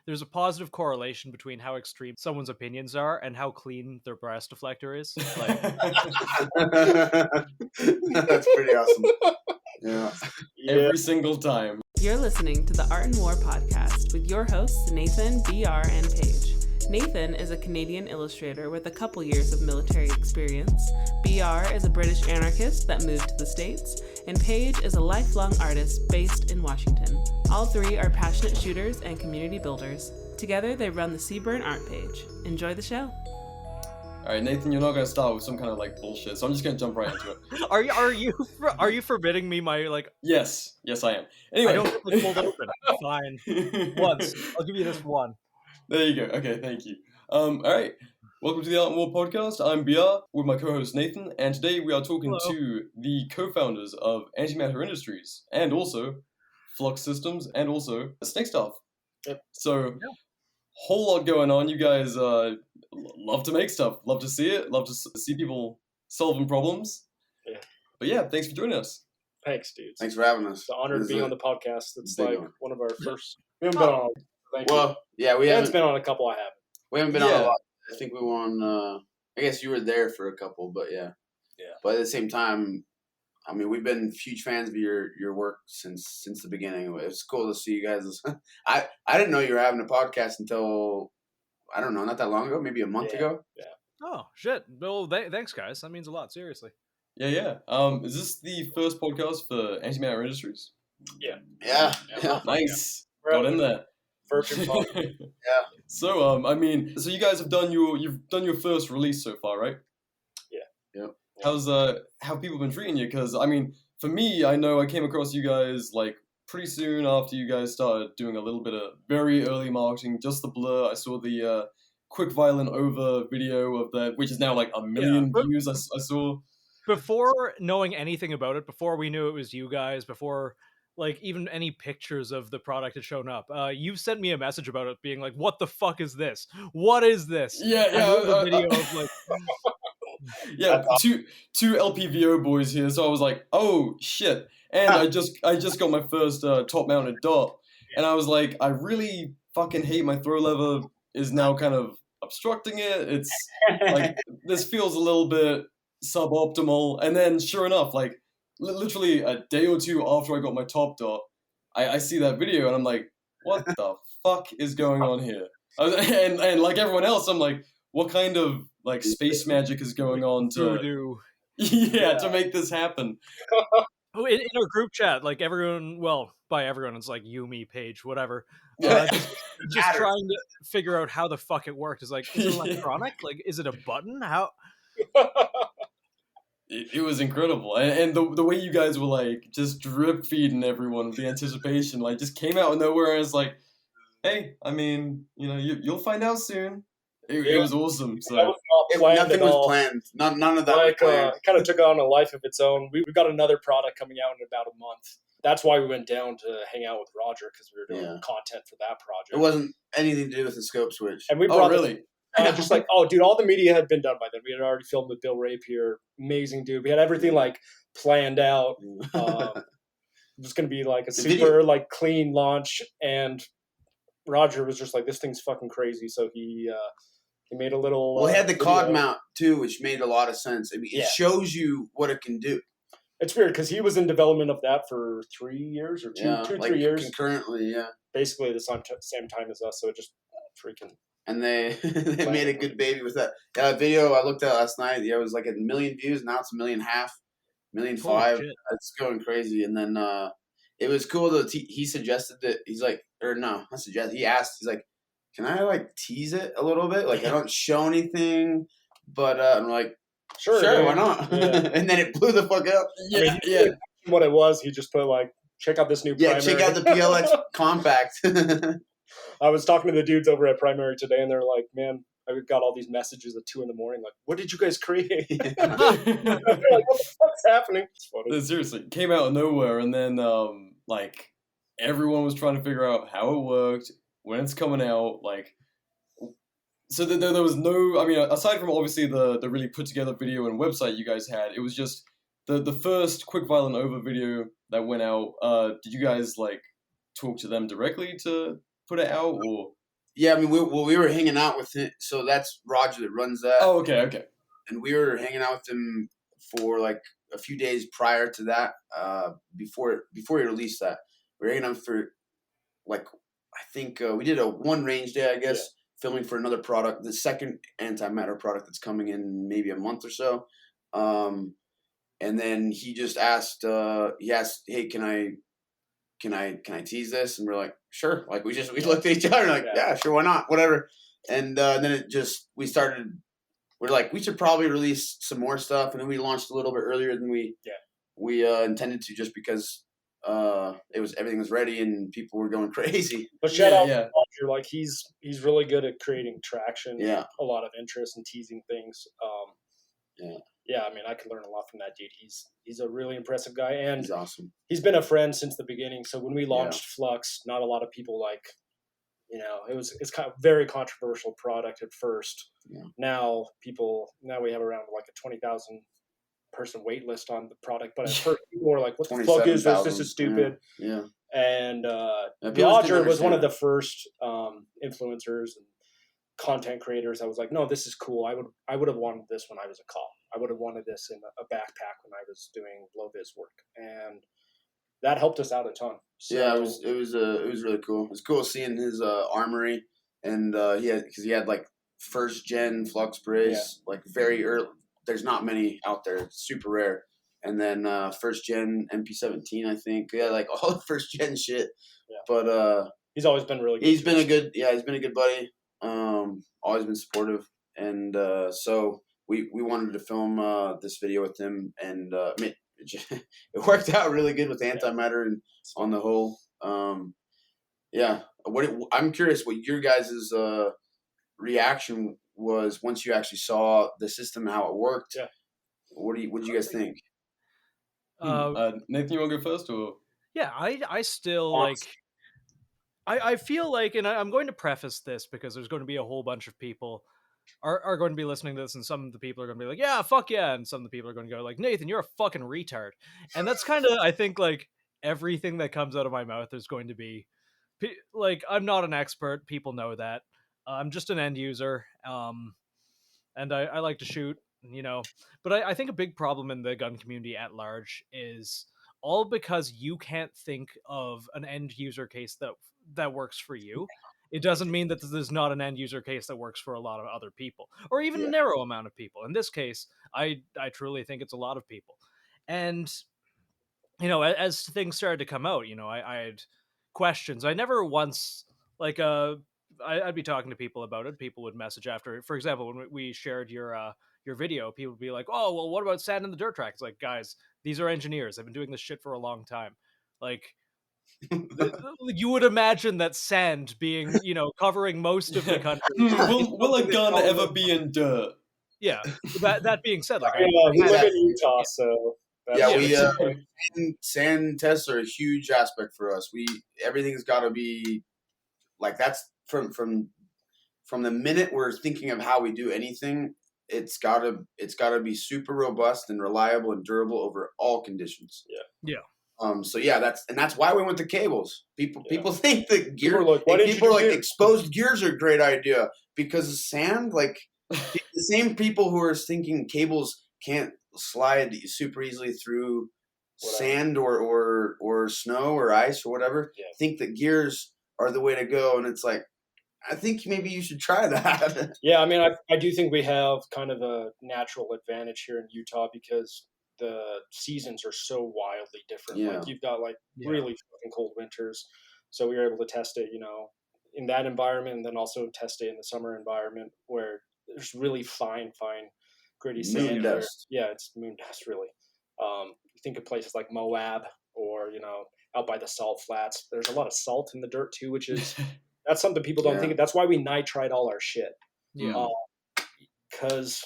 there's a positive correlation between how extreme someone's opinions are and how clean their brass deflector is. Like, that's pretty awesome. Yeah. Every single time. You're listening to the Art and War podcast with your hosts, Nathan, B.R, and Paige. Nathan is a Canadian illustrator with a couple years of military experience. B.R is a British anarchist that moved to the States. And Paige is a lifelong artist based in Washington. All three are passionate shooters and community builders. Together, they run the Seaburn art page. Enjoy the show. All right, Nathan, you're not gonna start with some kind of like bullshit, so I'm just gonna jump right into it. Are you forbidding me my like? Yes, I am. Anyway, I don't get this pulled open. Fine. Once. I'll give you this one. There you go. Okay, thank you. All right. Welcome to the Art and War podcast. I'm B.R. with my co-host Nathan, and today we are talking to the co-founders of Antimatter Industries, and also Flux Systems, and also Snakestaff. Yep. So, whole lot going on. You guys love to make stuff, love to see it, love to see people solving problems. Yeah. But yeah, thanks for joining us. Thanks, dudes. Thanks for having us. It's an honor to be on the podcast. It's big like one. one of our first. We haven't been on. Thank you. Well, yeah, we Dan's haven't been on a couple. I haven't. we haven't been on a lot. I think we were on. I guess you were there for a couple, but yeah. Yeah. But at the same time, I mean, we've been huge fans of your work since the beginning. It's cool to see you guys. I didn't know you were having a podcast until I don't know, not that long ago, maybe a month ago. Yeah. Oh shit! Well, thanks, guys. That means a lot. Seriously. Yeah. Is this the first podcast for Antimatter Industries? Yeah. Nice. Got in there. First and fun. Yeah. So, I mean, so you guys have done you've done your first release so far, right? Yeah. Yep. How's how people been treating you? Because I mean, for me, I know I came across you guys like pretty soon after you guys started doing a little bit of very early marketing, just the blur. I saw the quick violent over video of that, which is now like 1 million views. I saw. Before knowing anything about it, before we knew it was you guys, before like even any pictures of the product had shown up, you sent me a message about it, being like, "What the fuck is this? What is this?" Yeah. The video of like, yeah, two LPVO boys here. So I was like, oh shit! And I just got my first top mounted dot, and I was like, I really fucking hate my throw lever is now kind of obstructing it. It's like this feels a little bit suboptimal. And then sure enough, like literally a day or two after I got my top dot, I see that video and I'm like, what the fuck is going on here? And like everyone else, I'm like, what kind of like space magic is going on to to make this happen? in our group chat, like everyone, well, by everyone, it's like you, me, Paige, whatever. Just trying to figure out how the fuck it worked. Is like, is it electronic? Like, is it a button? How? It was incredible, and the way you guys were like just drip feeding everyone with the anticipation, like just came out of nowhere, and it's like, hey, I mean, you know, you'll find out soon. It was awesome. So nothing was planned. None of that was planned. It kind of took on a life of its own. We've got another product coming out in about a month. That's why we went down to hang out with Roger, because we were doing content for that project. It wasn't anything to do with the Scopeswitch. And we brought really? Just like, dude, all the media had been done by then. We had already filmed with Bill Rapier. Amazing dude. We had everything like planned out. It was going to be like a super like clean launch. And Roger was just like, this thing's fucking crazy. So he made a little. Well, he had the COD mount too, which made a lot of sense. I mean, it shows you what it can do. It's weird because he was in development of that for 3 years or 3 years. Concurrently, basically the same time as us. So it just freaking. And they made a good baby with that video I looked at last night. Yeah, it was like 1 million views. Now it's 1.5 million, 1.5 million. It's going crazy. And then it was cool that he suggested that he's like, or no, not suggest. He asked, he's like, can I like tease it a little bit? Like I don't show anything, but I'm like, sure, why not? Yeah. And then it blew the fuck up. Yeah. What it was, he just put like, check out this new primary. Check out the PLX Compact. I was talking to the dudes over at Primary today, and they're like, man, I got all these messages at 2 a.m. Like, what did you guys create? They're like, what the fuck's happening? It's funny. Seriously, it came out of nowhere, and then like everyone was trying to figure out how it worked, when it's coming out, like. So there was no, I mean, aside from obviously the really put together video and website you guys had, it was just the first quick violent over video that went out. Did you guys like talk to them directly to put it out, or Yeah, I mean, we were hanging out with him. So that's Roger that runs that. Oh, okay. And we were hanging out with him for like a few days prior to that. Before he released that, we were hanging out for like I think we did a one range day, I guess, filming for another product, the second antimatter product that's coming in maybe a month or so. And then he just asked, hey, can I tease this? And we're like, sure. Like we looked at each other and like, yeah, sure, why not? Whatever. And then we're like, we should probably release some more stuff. And then we launched a little bit earlier than we intended to, just because everything was ready and people were going crazy. But shout out to Roger, like he's really good at creating traction, a lot of interest and teasing things. Yeah, I mean, I could learn a lot from that dude. He's a really impressive guy, and he's awesome. He's been a friend since the beginning. So when we launched Flux, not a lot of people it's kind of very controversial product at first. Yeah. Now we have around like a 20,000 person wait list on the product, but at first people were like, "What the fuck is this? This is stupid." Yeah. And Roger was one of the first influencers and content creators. I was like, no, this is cool. I would have wanted this when I was a cop. I would have wanted this in a backpack when I was doing low vis work, and that helped us out a ton. So, yeah, it was really cool. It was cool seeing his armory, and he had like first gen Flux brace, like very early. There's not many out there. It's super rare. And then first gen MP17, I think. Yeah, like all the first gen shit. Yeah. But he's always been really good. He's been a good buddy. Always been supportive. And so we wanted to film this video with him, and it worked out really good with Antimatter and on the whole. I'm curious what your guys' reaction was once you actually saw the system and how it worked. Yeah. What did you guys think? Nathan, you want to go first, or? Yeah, I still like. I feel like, and I'm going to preface this because there's going to be a whole bunch of people are going to be listening to this, and some of the people are going to be like, yeah, fuck yeah, and some of the people are going to go like, Nathan, you're a fucking retard. And that's kind of, I think, like, everything that comes out of my mouth is going to be, like, I'm not an expert, people know that. I'm just an end user, and I like to shoot, but I think a big problem in the gun community at large is all because you can't think of an end user case that works for you. It doesn't mean that there's not an end user case that works for a lot of other people, or even a narrow amount of people. In this case, I truly think it's a lot of people. And, as things started to come out, I had questions. I never once, like, I'd be talking to people about it. People would message after, for example, when we shared your video, people would be like, oh, well, what about sand in the dirt track? It's like, guys, these are engineers. They've been doing this shit for a long time. Like, you would imagine that sand being, covering most of the country. Will a gun ever be in dirt? Yeah. That being said, like, we live in Utah, so sand tests are a huge aspect for us. Everything's got to be like, that's from the minute we're thinking of how we do anything. It's gotta be super robust and reliable and durable over all conditions. Yeah. So that's why we went to cables. People think that gear, exposed gears are a great idea because of sand. Like the same people who are thinking cables can't slide super easily through sand or snow or ice or whatever, think that gears are the way to go. And it's like, I think maybe you should try that. Yeah, I mean, I do think we have kind of a natural advantage here in Utah because the seasons are so wildly different. Like you've got really fucking cold winters, so we were able to test it, in that environment, and then also test it in the summer environment where there's really fine gritty sand. Moon dust. Yeah, it's moon dust really. You think of places like Moab or out by the salt flats. There's a lot of salt in the dirt too, which is that's something people don't think of. That's why we nitride all our shit. Yeah. Because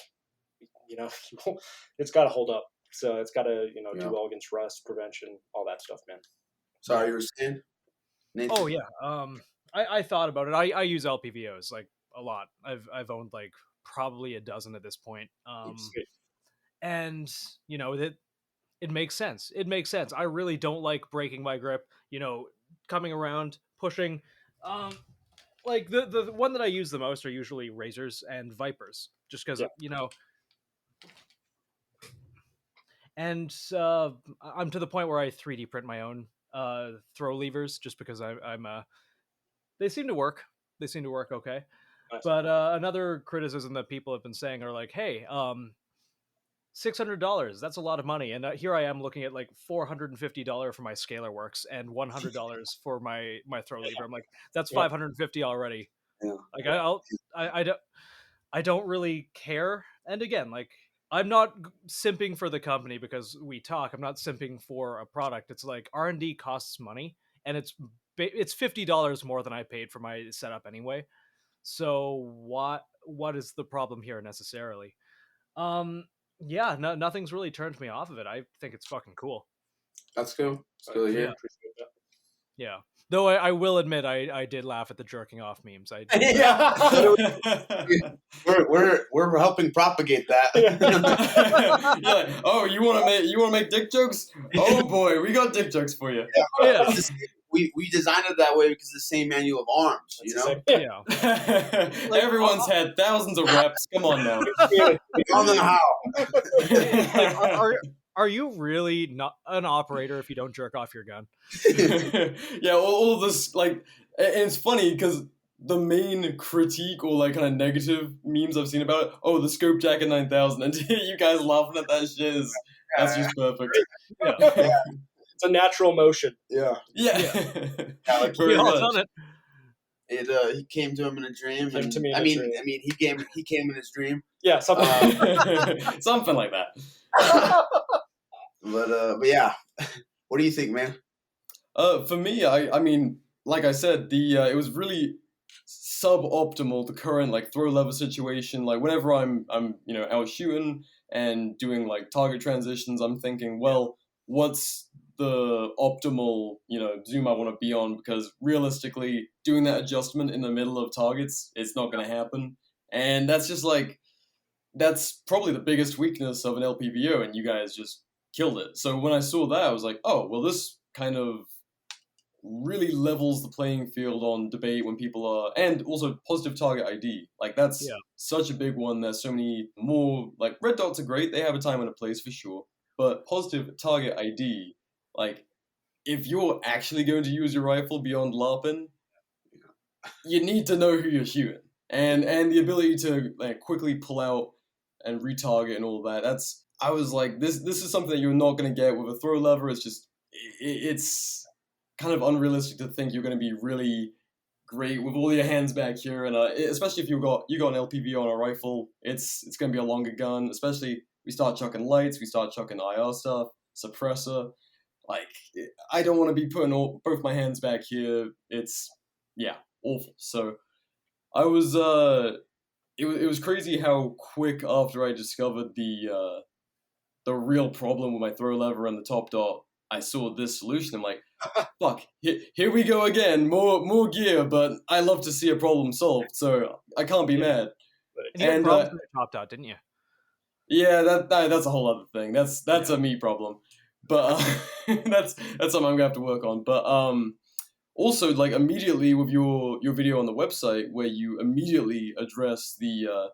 it's got to hold up. So it's got to, do well against rust, prevention, all that stuff, man. Sorry, you were saying? Nathan? Oh, yeah. I thought about it. I use LPVOs, like, a lot. I've owned, like, probably a dozen at this point. And, that it makes sense. It makes sense. I really don't like breaking my grip, coming around, pushing. like the one that I use the most are usually razors and vipers, just because and I'm to the point where I 3D print my own throw levers, just because I'm they seem to work. They seem to work okay. Nice. But another criticism that people have been saying are like, hey, $600, that's a lot of money, and here I am looking at like $450 for my scalar works and $100 for my throw lever. I'm like, that's $550 already. Like I don't really care. And again, like, I'm not simping for the company because we talk. I'm not simping for a product. It's like R&D costs money, and it's $50 more than I paid for my setup anyway. So what is the problem here necessarily? Yeah, nothing's really turned me off of it. I think it's fucking cool. That's cool. It's cool to hear. Yeah. Though I will admit I did laugh at the jerking off memes. We're helping propagate that. Like, oh, you want to make dick jokes? Oh boy, we got dick jokes for you. Yeah. We designed it that way because the same manual of arms, you know? Yeah. Like, everyone's had thousands of reps. Come on now. I don't know how. Like, are you really not an operator if you don't jerk off your gun? Yeah, all this, like, and it's funny because the main critique or like kind of negative memes I've seen about it, oh, the Scope Jacket 9000, and you guys laughing at that shit that's just perfect. Yeah. It's a natural motion. Yeah. Like, we all done it. He came to him in a dream. And, I mean, he came in his dream. Yeah, something. Something like that. But yeah, what do you think, man? For me, I mean, like I said, it was really suboptimal, the current like throw lever situation. Like whenever I'm out shooting and doing like target transitions, I'm thinking, well, what's the optimal zoom I want to be on, because realistically doing that adjustment in the middle of targets, it's not going to happen. And that's just like, that's probably the biggest weakness of an LPVO, and you guys just killed it. So when I saw that, I was like, oh, well, this kind of really levels the playing field on debate when people are, and also positive target ID. Like that's such a big one. There's so many more, like red dots are great. They have a time and a place for sure. But positive target ID, like if you're actually going to use your rifle beyond LARPing, you need to know who you're shooting. And the ability to like quickly pull out and retarget and all that. I was like, this is something that you're not going to get with a throw lever. It's just, it's kind of unrealistic to think you're going to be really great with all your hands back here. And especially if you got an LPVO on a rifle, it's going to be a longer gun. Especially we start chucking lights, we start chucking IR stuff, suppressor. Like, I don't want to be putting both my hands back here. It's, awful. So I was, it was crazy how quick after I discovered the real problem with my throw lever and the top dot, I saw this solution. I'm like, fuck, here we go again, more gear, but I love to see a problem solved, so I can't be mad. And you had problems with the top dot, didn't you? Yeah, that's a whole other thing. That's a me problem, but that's something I'm gonna have to work on. But also, like, immediately with your video on the website, where you immediately address the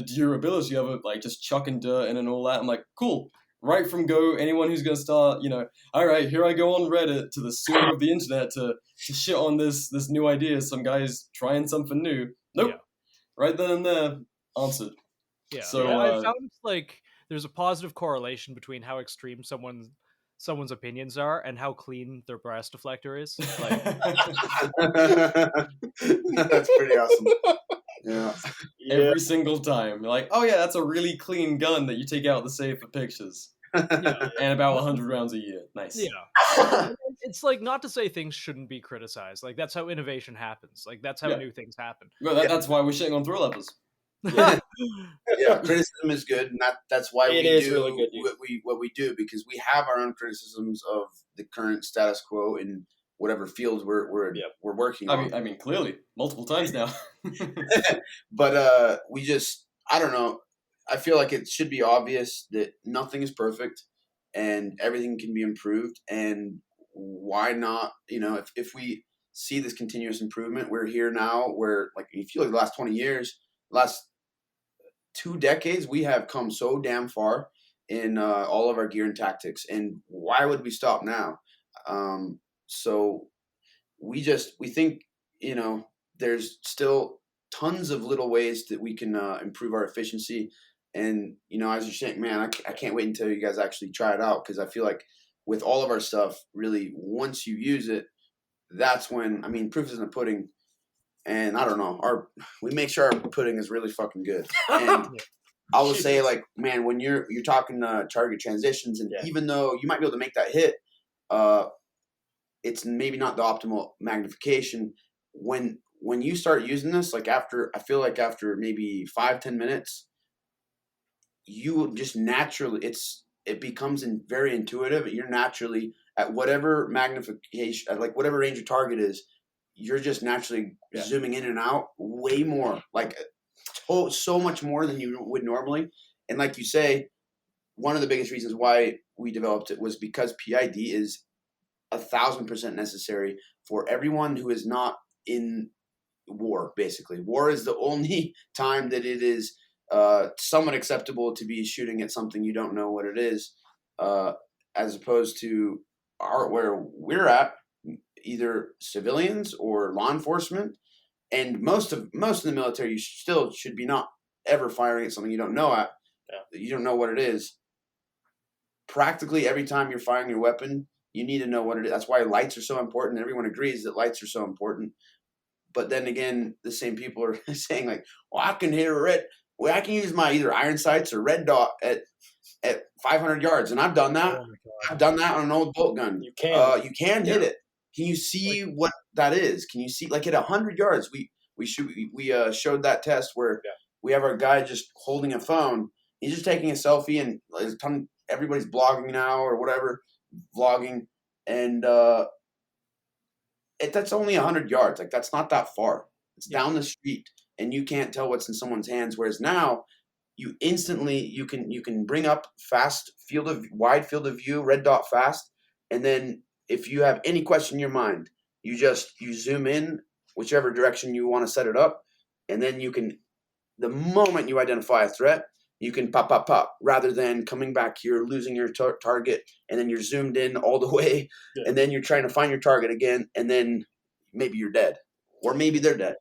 durability of it, like just chucking dirt in and all that, I'm like, cool. Right from go, anyone who's going to start, all right, here I go on Reddit to the sewer of the internet to shit on this new idea. Some guy's trying something new. Nope. Yeah. Right then and there, answered. Yeah. So I found like there's a positive correlation between how extreme someone's opinions are and how clean their brass deflector is. Like, that's pretty awesome. Yeah. Every single time. You're like, oh yeah, that's a really clean gun that you take out the safe for pictures. And about 100 rounds a year. Nice. Yeah. It's like, not to say things shouldn't be criticized. Like, that's how innovation happens. Like, that's how new things happen. Well, that's why we're shitting on throw levers. Yeah, criticism is good, and that's why we do really good, what we do, because we have our own criticisms of the current status quo in whatever fields we're working on. I mean, clearly, multiple times now. But I don't know. I feel like it should be obvious that nothing is perfect, and everything can be improved. And why not? If we see this continuous improvement. We're here now where, like, if you look at the last 20 years, last 2 decades, we have come so damn far in all of our gear and tactics. And why would we stop now? So we think, you know, there's still tons of little ways that we can improve our efficiency. And, you know, as you're saying, man, I can't wait until you guys actually try it out, because I feel like with all of our stuff, really, once you use it, that's when, I mean, proof is in the pudding. And I don't know, we make sure our pudding is really fucking good. And I will say, like, man, when you're talking target transitions, and even though you might be able to make that hit, it's maybe not the optimal magnification. When you start using this, like, I feel like after maybe 5-10 minutes, you just naturally, it becomes very intuitive. You're naturally at whatever magnification, at like whatever range your target is, you're just naturally zooming in and out way more, like so much more than you would normally. And like you say, one of the biggest reasons why we developed it was because PID is 1,000% necessary for everyone who is not in war. Basically, war is the only time that it is somewhat acceptable to be shooting at something you don't know what it is, as opposed to where we're at, either civilians or law enforcement. And most of the military, you still should be not ever firing at something you don't know you don't know what it is. Practically every time you're firing your weapon, you need to know what it is. That's why lights are so important. Everyone agrees that lights are so important. But then again, the same people are saying, like, well, I can hit a red. Well, I can use my either iron sights or red dot at 500 yards, and I've done that. I've done that on an old bolt gun. You can hit it. Can you see what that is? Can you see, like, at 100 yards? We showed that test where we have our guy just holding a phone. He's just taking a selfie, and everybody's blogging now or whatever, vlogging, and that's only 100 yards. Like, that's not that far. It's down the street, and you can't tell what's in someone's hands. Whereas now, you instantly you can bring up fast wide field of view, red dot fast, and then if you have any question in your mind, you zoom in whichever direction you want to set it up, and then the moment you identify a threat, you can pop, rather than coming back here, losing your target, and then you're zoomed in all the way, and then you're trying to find your target again, and then maybe you're dead, or maybe they're dead.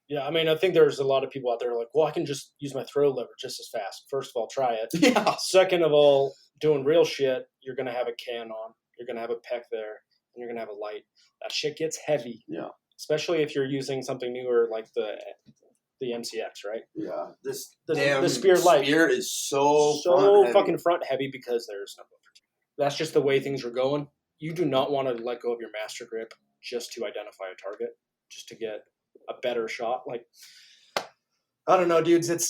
Yeah, I mean, I think there's a lot of people out there like, well, I can just use my throw lever just as fast. First of all, try it. Yeah. Second of all, doing real shit, you're going to have a can on. You're going to have a PEC there, and you're going to have a light. That shit gets heavy. Yeah. Especially if you're using something newer like the MCX, right? Yeah. The Spear Light. Spear is so fucking front heavy because there's no buffer. That's just the way things are going. You do not want to let go of your master grip just to identify a target, just to get a better shot. Like, I don't know, dudes. It's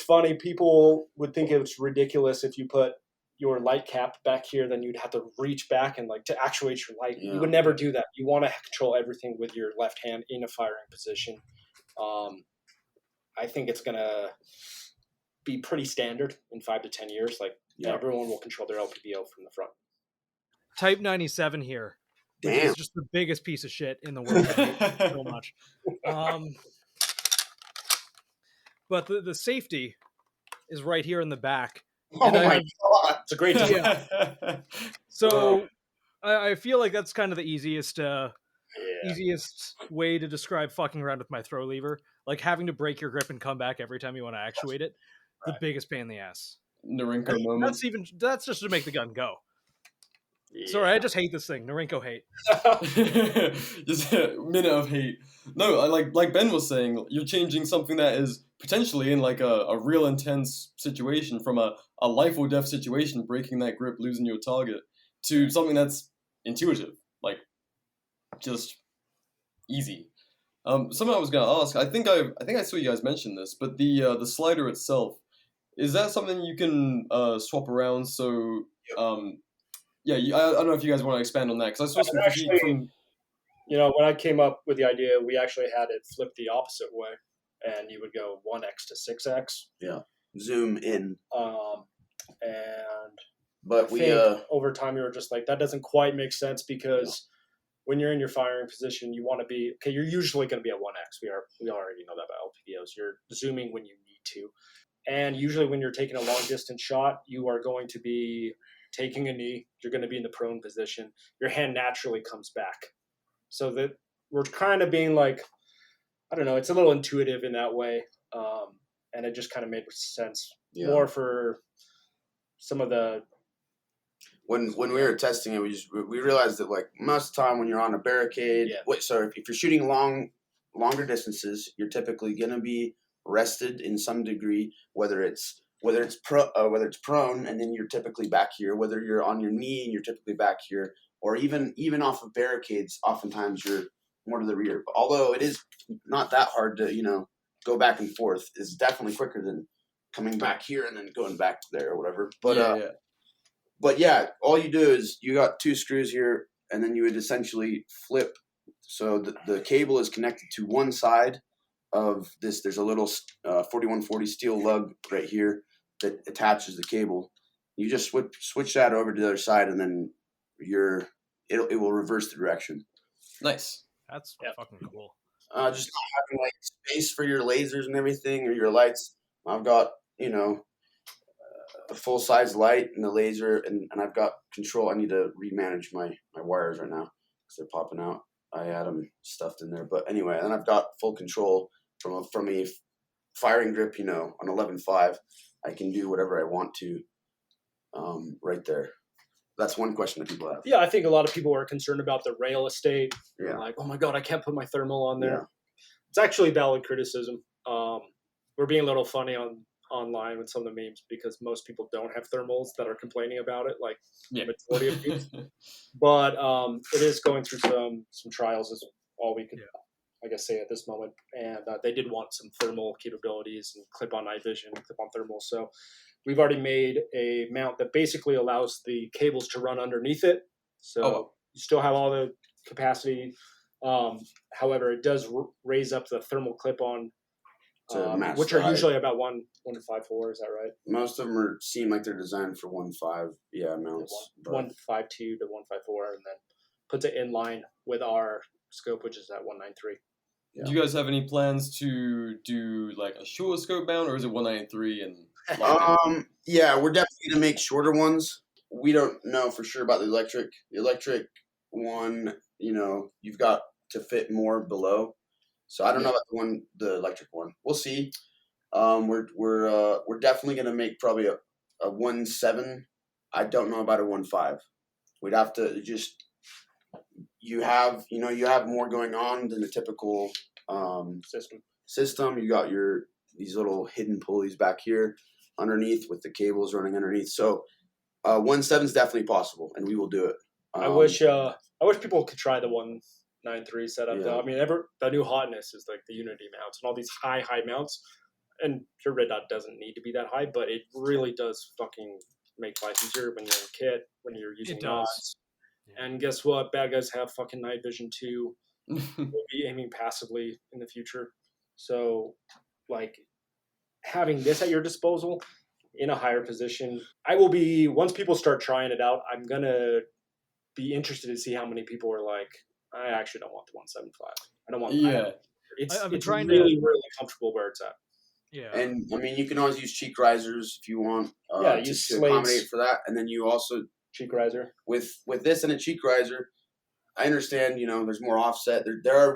funny. People would think it's ridiculous if you put your light cap back here, then you'd have to reach back and, like, to actuate your light. Yeah. You would never do that. You want to control everything with your left hand in a firing position. I think it's going to be pretty standard in 5 to 10 years. Like, everyone will control their LPVO from the front. Type 97 here. Damn. It's just the biggest piece of shit in the world. So much. But the safety is right here in the back. Oh my God. It's a great deal. Yeah. So I feel like that's kind of the easiest way to describe fucking around with my throw lever. Like, having to break your grip and come back every time you want to actuate it. Right. The biggest pain in the ass. Norinco moment. That's just to make the gun go. Yeah. Sorry, I just hate this thing. Norinco hate. Just a minute of hate. No, like Ben was saying, you're changing something that is potentially in like a real intense situation, from a life or death situation, breaking that grip, losing your target, to something that's intuitive, like just easy. Something I was gonna ask. I think I saw you guys mention this, but the slider itself, is that something you can swap around? So I don't know if you guys want to expand on that, because I saw some critique from. You know, when I came up with the idea, we actually had it flipped the opposite way, and you would go 1x to 6x. Yeah, zoom in. And but over time, you were just like, that doesn't quite make sense, because when you're in your firing position, you want to be, okay, you're usually going to be at 1x. We already know that about LPVOs. You're zooming when you need to. And usually when you're taking a long distance shot, you are going to be taking a knee. You're going to be in the prone position. Your hand naturally comes back. So that we're kind of being like, I don't know, it's a little intuitive in that way. And it just kind of made sense more for some of the. When we were testing it, we realized that like most of the time when you're on a barricade, so if you're shooting longer distances, you're typically going to be rested in some degree, whether it's prone and then you're typically back here, whether you're on your knee and you're typically back here, or even off of barricades, oftentimes you're more to the rear. But although it is not that hard to go back and forth, it's definitely quicker than coming back here and then going back there or whatever. But But yeah, all you do is you got 2 screws here, and then you would essentially flip. So the cable is connected to one side of this. There's a little 4140 steel lug right here that attaches the cable. You just switch that over to the other side, and then it will reverse the direction. Nice. That's fucking cool. Just not having like space for your lasers and everything or your lights. I've got a full size light and the laser, and I've got control. I need to remanage my wires right now because they're popping out. I had them stuffed in there, but anyway, and I've got full control from a firing grip. On 11.5, I can do whatever I want to. Right there. That's one question that people have. Yeah, I think a lot of people are concerned about the rail estate. Yeah. Like, oh my god, I can't put my thermal on there. Yeah. It's actually valid criticism. We're being a little funny online with some of the memes because most people don't have thermals that are complaining about it, like the majority of people. But it is going through some trials is all we can I guess say at this moment. And they did want some thermal capabilities and clip-on night vision, clip-on thermal. So we've already made a mount that basically allows the cables to run underneath it. So you still have all the capacity. However, it does raise up the thermal clip-on, which are usually about 1.54. Is that right? Most of them seem like they're designed for 1.5 mounts. 1.52 to 1.54, and then puts it in line with our scope, which is at 1.93. Yeah. Do you guys have any plans to do like a short scope mount, or is it 1.93 and? Yeah, we're definitely gonna make shorter ones. We don't know for sure about the electric. The electric one, you've got to fit more below. So I don't know about the electric one. We'll see. We're definitely gonna make probably a 1.7. I don't know about a 1.5. We'd have to just. You have more going on than the typical system. You got these little hidden pulleys back here underneath with the cables running underneath. So 1.7 is definitely possible, and we will do it. I wish people could try the 1.93 setup though. I mean, the new hotness is like the Unity mounts and all these high mounts. And your red dot doesn't need to be that high, but it really does fucking make life easier when you're in kit, when you're using nods. Yeah. And guess what? Bad guys have fucking night vision too. We'll be aiming passively in the future. So, like, having this at your disposal in a higher position, once people start trying it out, I'm going to be interested to see how many people are like, I actually don't want the 1.75. I don't want It's really comfortable where it's at. Yeah. And, I mean, you can always use cheek risers if you want to accommodate for that. And then you also... Cheek riser. With this and a cheek riser, I understand, there's more offset. There are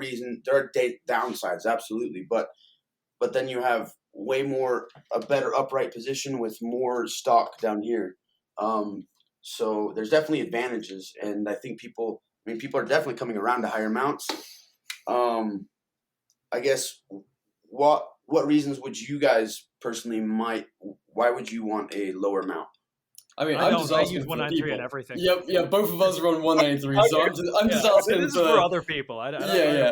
downsides, absolutely. But then you have a better upright position with more stock down here. So there's definitely advantages. And I think people are definitely coming around to higher mounts. I guess what reasons would you guys personally why would you want a lower mount? I mean, I use 1.93 and everything. Yep. Both of us are on 1.93, so I'm just asking. This is for other people. I don't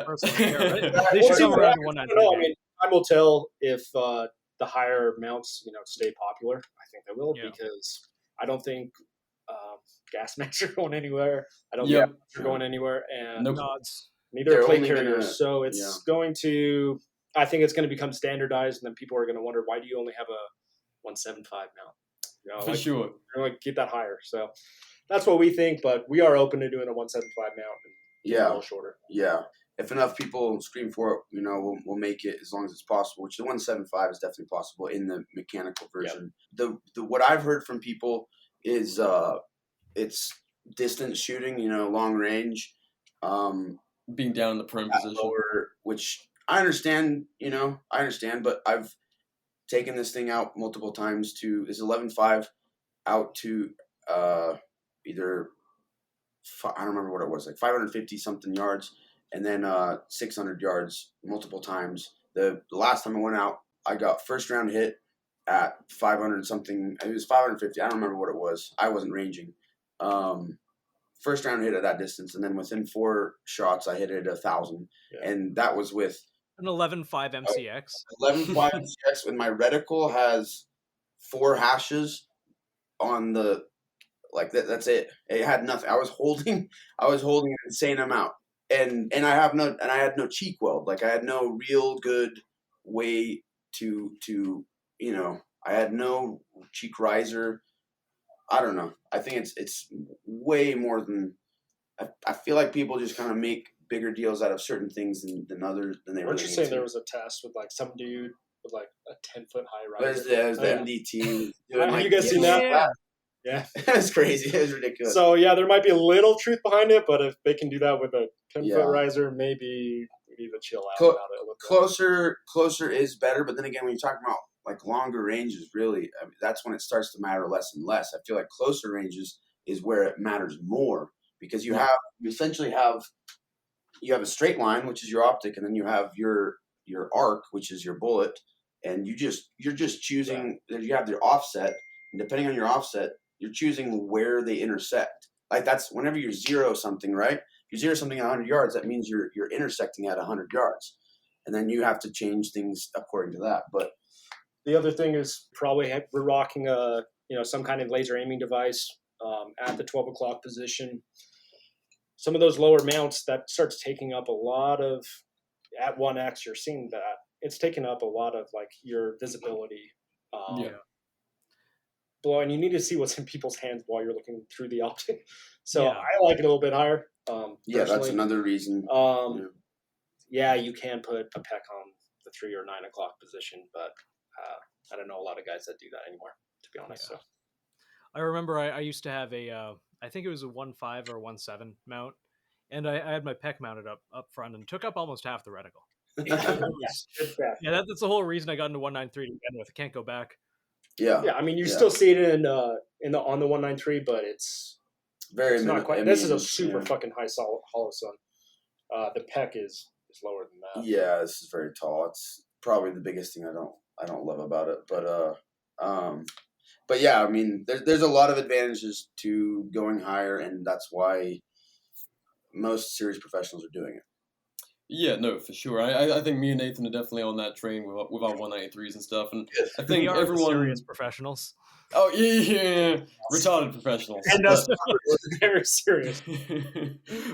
personally care. Right? They should come around 1.93. I mean, time will tell if the higher mounts, stay popular. I think they will because I don't think gas masks are going anywhere. I don't think they're going anywouanywhere, and nods. Neither are plate carriers. So it's going to. I think it's going to become standardized, and then people are going to wonder why do you only have a 1.75 mount. For sure. We're going to get that higher. So that's what we think, but we are open to doing a 1.75 mount. Yeah. A little shorter. Yeah. If enough people scream for it, we'll make it as long as it's possible. Which the 175 is definitely possible in the mechanical version. Yep. The what I've heard from people is it's distance shooting, long range, being down in the prone position, lower, which I understand. But I've taken this thing out multiple times to this 11.5 out to either I don't remember what it was, like 550 something yards. And then 600 yards multiple times. The last time I went out, I got first round hit at 500 something. It was 550. I don't remember what it was. I wasn't ranging. First round hit at that distance, and then within 4 shots, I hit it 1,000, and that was with an 11.5 MCX. 11.5 MCX, and my reticle has 4 hashes on the that's it. It had nothing. I was holding an insane amount. And I had no cheek weld. Like I had no real good way to I had no cheek riser. I don't know. I think it's way more than I feel like people just kind of make bigger deals out of certain things than others than they Weren't really you saying to. there was a test with like some dude with like a 10-foot high riser? There's the MDT. Have you guys seen that? Yeah. It's crazy. It's ridiculous. So yeah, there might be a little truth behind it, but if they can do that with a 10-foot riser, maybe we need to chill out about it. Closer is better, but then again, when you're talking about like longer ranges, really, that's when it starts to matter less and less. I feel like closer ranges is where it matters more because you essentially have a straight line, which is your optic, and then you have your arc, which is your bullet, and you're just choosing. You have your offset, and depending on your offset, you're choosing where they intersect. Like that's whenever you zero something, right? If you zero something at 100 yards, that means you're intersecting at 100 yards, and then you have to change things according to that. But the other thing is probably we're rocking some kind of laser aiming device at the 12 o'clock position. Some of those lower mounts that starts taking up a lot of at 1x. You're seeing that it's taking up a lot of like your visibility. And you need to see what's in people's hands while you're looking through the optic. So I like it a little bit higher. That's another reason. You can put a PEC on the 3 or 9 o'clock position, but I don't know a lot of guys that do that anymore, to be honest. So I remember I used to have I think it was a 1.5 or 1.7 mount, and I had my PEC mounted up front and took up almost half the reticle. That's the whole reason I got into 193 to begin with. I can't go back. Yeah. I mean, you still see it on the 193, but it's very not quite. This is a super fucking high hollow sun. The PEC is lower than that. Yeah, this is very tall. It's probably the biggest thing I don't love about it, but yeah, I mean, there's a lot of advantages to going higher, and that's why most serious professionals are doing it. Yeah, no, for sure. I think me and Nathan are definitely on that train with our 193s and stuff, and I think everyone serious professionals. Oh yeah, retarded professionals, and us very serious.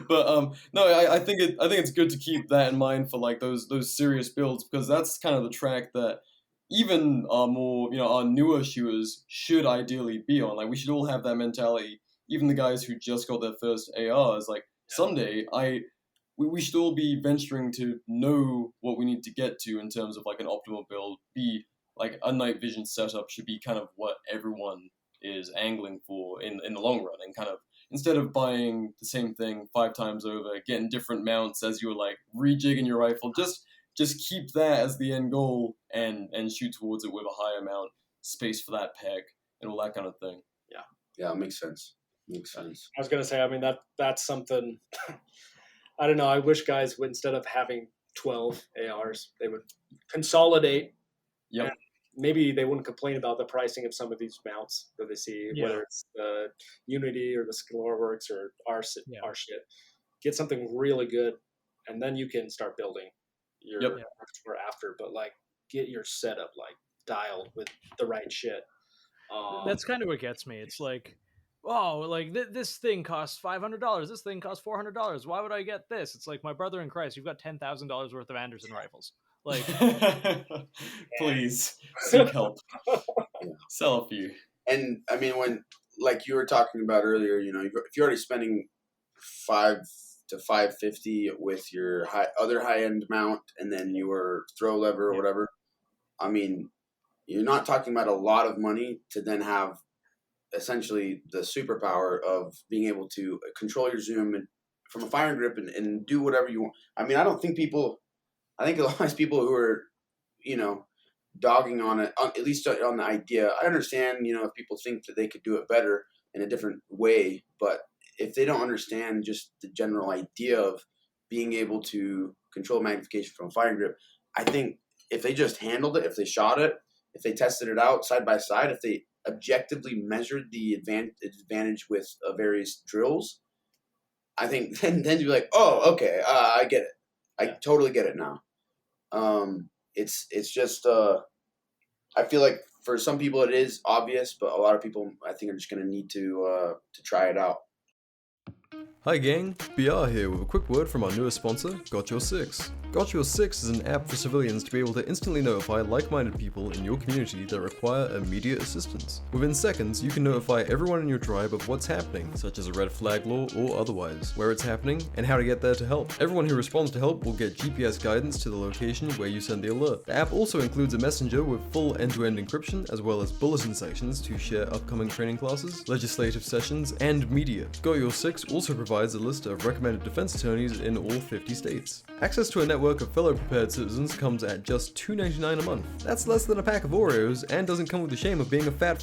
But no, I think it's good to keep that in mind for like those serious builds, because that's kind of the track that even our more our newer shooters should ideally be on. Like we should all have that mentality. Even the guys who just got their first ARs, like someday we should all be venturing to know what we need to get to in terms of like an optimal build. Be like a night vision setup should be kind of what everyone is angling for in the long run, and kind of instead of buying the same thing 5 times over, getting different mounts as you were like rejigging your rifle, just keep that as the end goal and shoot towards it with a higher mount, space for that PEC and all that kind of thing. Yeah, it makes sense. I was gonna say, I mean that's something. I don't know. I wish guys would, instead of having 12 ARs, they would consolidate. Yep. Maybe they wouldn't complain about the pricing of some of these mounts that they see, whether it's the Unity or the Skillerworks or our shit. Get something really good, and then you can start building your repertoire after. But like, get your setup like dialed with the right shit. That's kind of what gets me. It's like, oh, like this thing costs $500. This thing costs $400. Why would I get this? It's like, my brother in Christ, you've got $10,000 worth of Anderson rifles. Like, please seek help. Sell a few. And I mean, when like you were talking about earlier, if you're already spending $500 to 550 with your other high-end mount and then your throw lever or whatever, I mean, you're not talking about a lot of money to then have essentially the superpower of being able to control your zoom and from a firing grip and do whatever you want. I mean, I think a lot of people who are, dogging on it, at least on the idea, I understand, if people think that they could do it better in a different way, but if they don't understand just the general idea of being able to control magnification from a firing grip, I think if they just handled it, if they shot it, if they tested it out side by side, if they objectively measured the advantage with various drills, I think then you'd be like, oh, okay, I get it. I totally get it now. It's just I feel like for some people it is obvious, but a lot of people I think are just gonna need to try it out. Hi gang, BR here with a quick word from our newest sponsor, Got Your 6. Got Your 6 is an app for civilians to be able to instantly notify like-minded people in your community that require immediate assistance. Within seconds, you can notify everyone in your tribe of what's happening, such as a red flag law or otherwise, where it's happening, and how to get there to help. Everyone who responds to help will get GPS guidance to the location where you send the alert. The app also includes a messenger with full end-to-end encryption, as well as bulletin sections to share upcoming training classes, legislative sessions, and media. Got Your 6 also provides a list of recommended defense attorneys in all 50 states. Access to a network of fellow prepared citizens comes at just $2.99 a month. That's less than a pack of Oreos and doesn't come with the shame of being a fat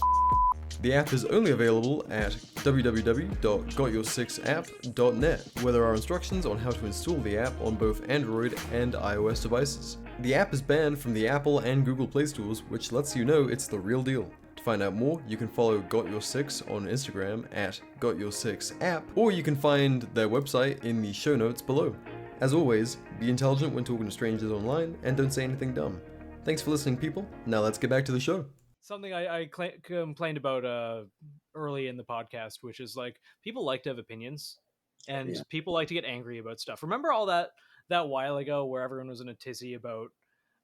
The app is only available at www.gotyoursixapp.net, where there are instructions on how to install the app on both Android and iOS devices. The app is banned from the Apple and Google Play stores, which lets you know it's the real deal. To find out more, you can follow Got Your 6 on Instagram at GotYour6app, or you can find their website in the show notes below. As always, be intelligent when talking to strangers online, and don't say anything dumb. Thanks for listening, people. Now let's get back to the show. Something I complained about early in the podcast, which is like people like to have opinions, and people like to get angry about stuff. Remember all that while ago where everyone was in a tizzy about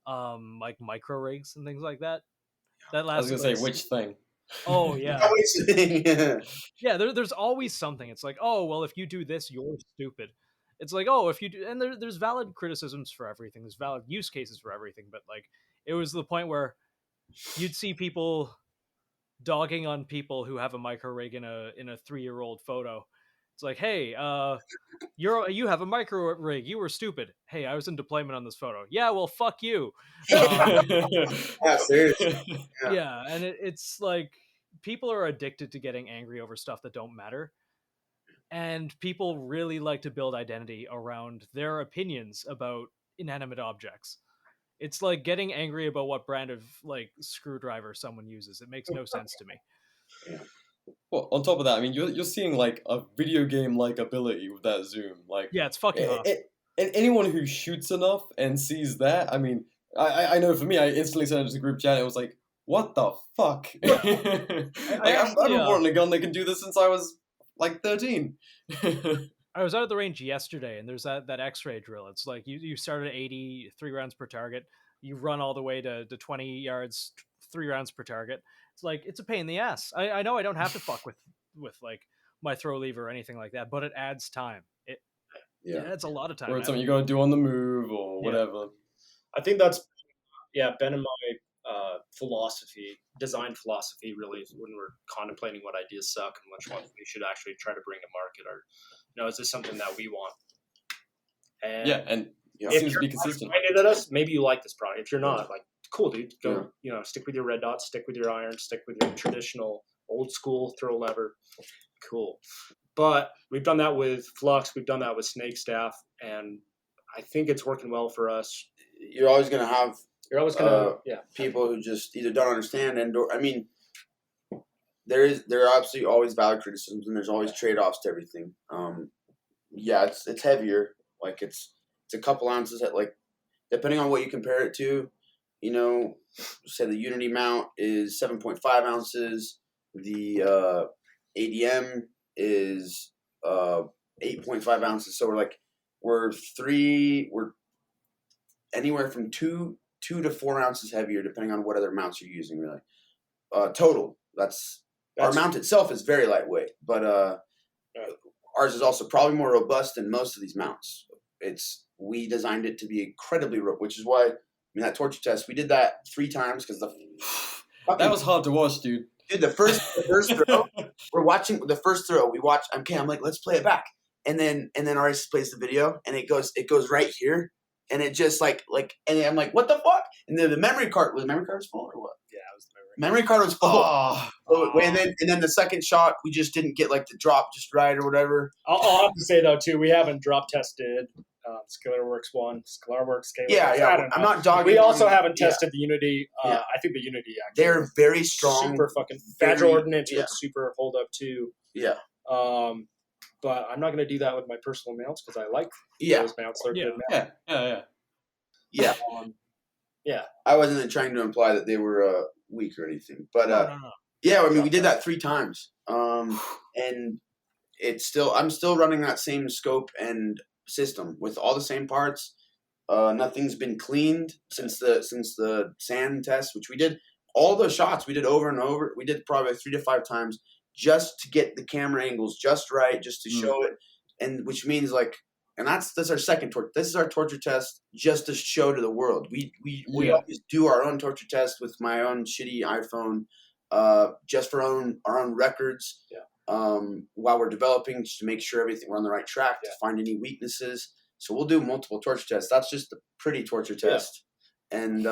like micro rigs and things like that? That lasted, I was gonna say which thing. Oh yeah. Yeah, there's always something. It's like, oh well, if you do this, you're stupid. It's like, oh, if you do, and there's valid criticisms for everything. There's valid use cases for everything. But like, it was the point where you'd see people dogging on people who have a micro rig in a 3-year-old photo. It's like, hey, you have a micro rig. You were stupid. Hey, I was in deployment on this photo. Yeah, well, fuck you. Yeah, seriously. Yeah, and it's like people are addicted to getting angry over stuff that don't matter. And people really like to build identity around their opinions about inanimate objects. It's like getting angry about what brand of like screwdriver someone uses. It makes no sense to me. Yeah. Well, on top of that, I mean, you're seeing like a video game like ability with that zoom. Like, yeah, it's fucking awesome. And anyone who shoots enough and sees that, I mean, I know for me, I instantly sent it to the group chat. And it was like, what the fuck? I've been wanting a gun that can do this since I was like 13. I was out at the range yesterday, and there's that X-ray drill. It's like you start at 80, 3 rounds per target. You run all the way to 20 yards, 3 rounds per target. It's like, it's a pain in the ass. I know I don't have to fuck with like my throw lever or anything like that, but it adds time. It's a lot of time. Or it's something you got to do on the move or whatever. I think that's been in my design philosophy, really, when we're contemplating what ideas suck and which ones we should actually try to bring to market, or is this something that we want? And it seems to be consistent. At us, maybe you like this product. If you're not, like, cool, dude, go, stick with your red dot, stick with your iron, stick with your traditional old school throw lever. Cool. But we've done that with Flux, we've done that with Snakestaff, and I think it's working well for us. You're always going to have people who just either don't understand I mean, there are absolutely always valid criticisms, and there's always trade-offs to everything. It's heavier. Like it's a couple ounces at, like, depending on what you compare it to, say the Unity mount is 7.5 ounces, the ADM is 8.5 ounces. So we're anywhere from 2 to 4 ounces heavier, depending on what other mounts you're using, really. Total. That's our mount itself is very lightweight, but ours is also probably more robust than most of these mounts. We designed it to be incredibly robust, which is why, that torture test, we did that 3 times because that was hard to watch, dude. Dude, the first throw, we're watching the first throw. We watch. Okay, I'm like, let's play it back, and then Arius plays the video, and it goes right here, and it just like, and I'm like, what the fuck? And then the memory card was full or what? Yeah, it was the memory card was full. Oh. And then the second shot, we just didn't get like the drop just right or whatever. I'll have to say though too, we haven't drop tested ScalarWorks 1, ScalarWorks, Scale. Yeah. I'm not dogging. We also haven't tested the Unity. Yeah. I think the Unity actually. They're very strong. Super fucking fragile ordnance with super hold up too. Yeah. But I'm not going to do that with my personal mounts because I like those mounts. They're good mounts. Yeah. Yeah. I wasn't trying to imply that they were weak or anything, but no. Yeah, I mean, we did that 3 times, and I'm still running that same scope and system with all the same parts. Nothing's been cleaned since the sand test, which we did. All the shots we did over and over. We did probably 3 to 5 times just to get the camera angles just right, just to show it, and which means and that's our second torture. This is our torture test just to show to the world. We always do our own torture test with my own shitty iPhone, just for our own records. While we're developing, just to make sure we're on the right track, to find any weaknesses. So we'll do multiple torture tests. That's just the pretty torture test, and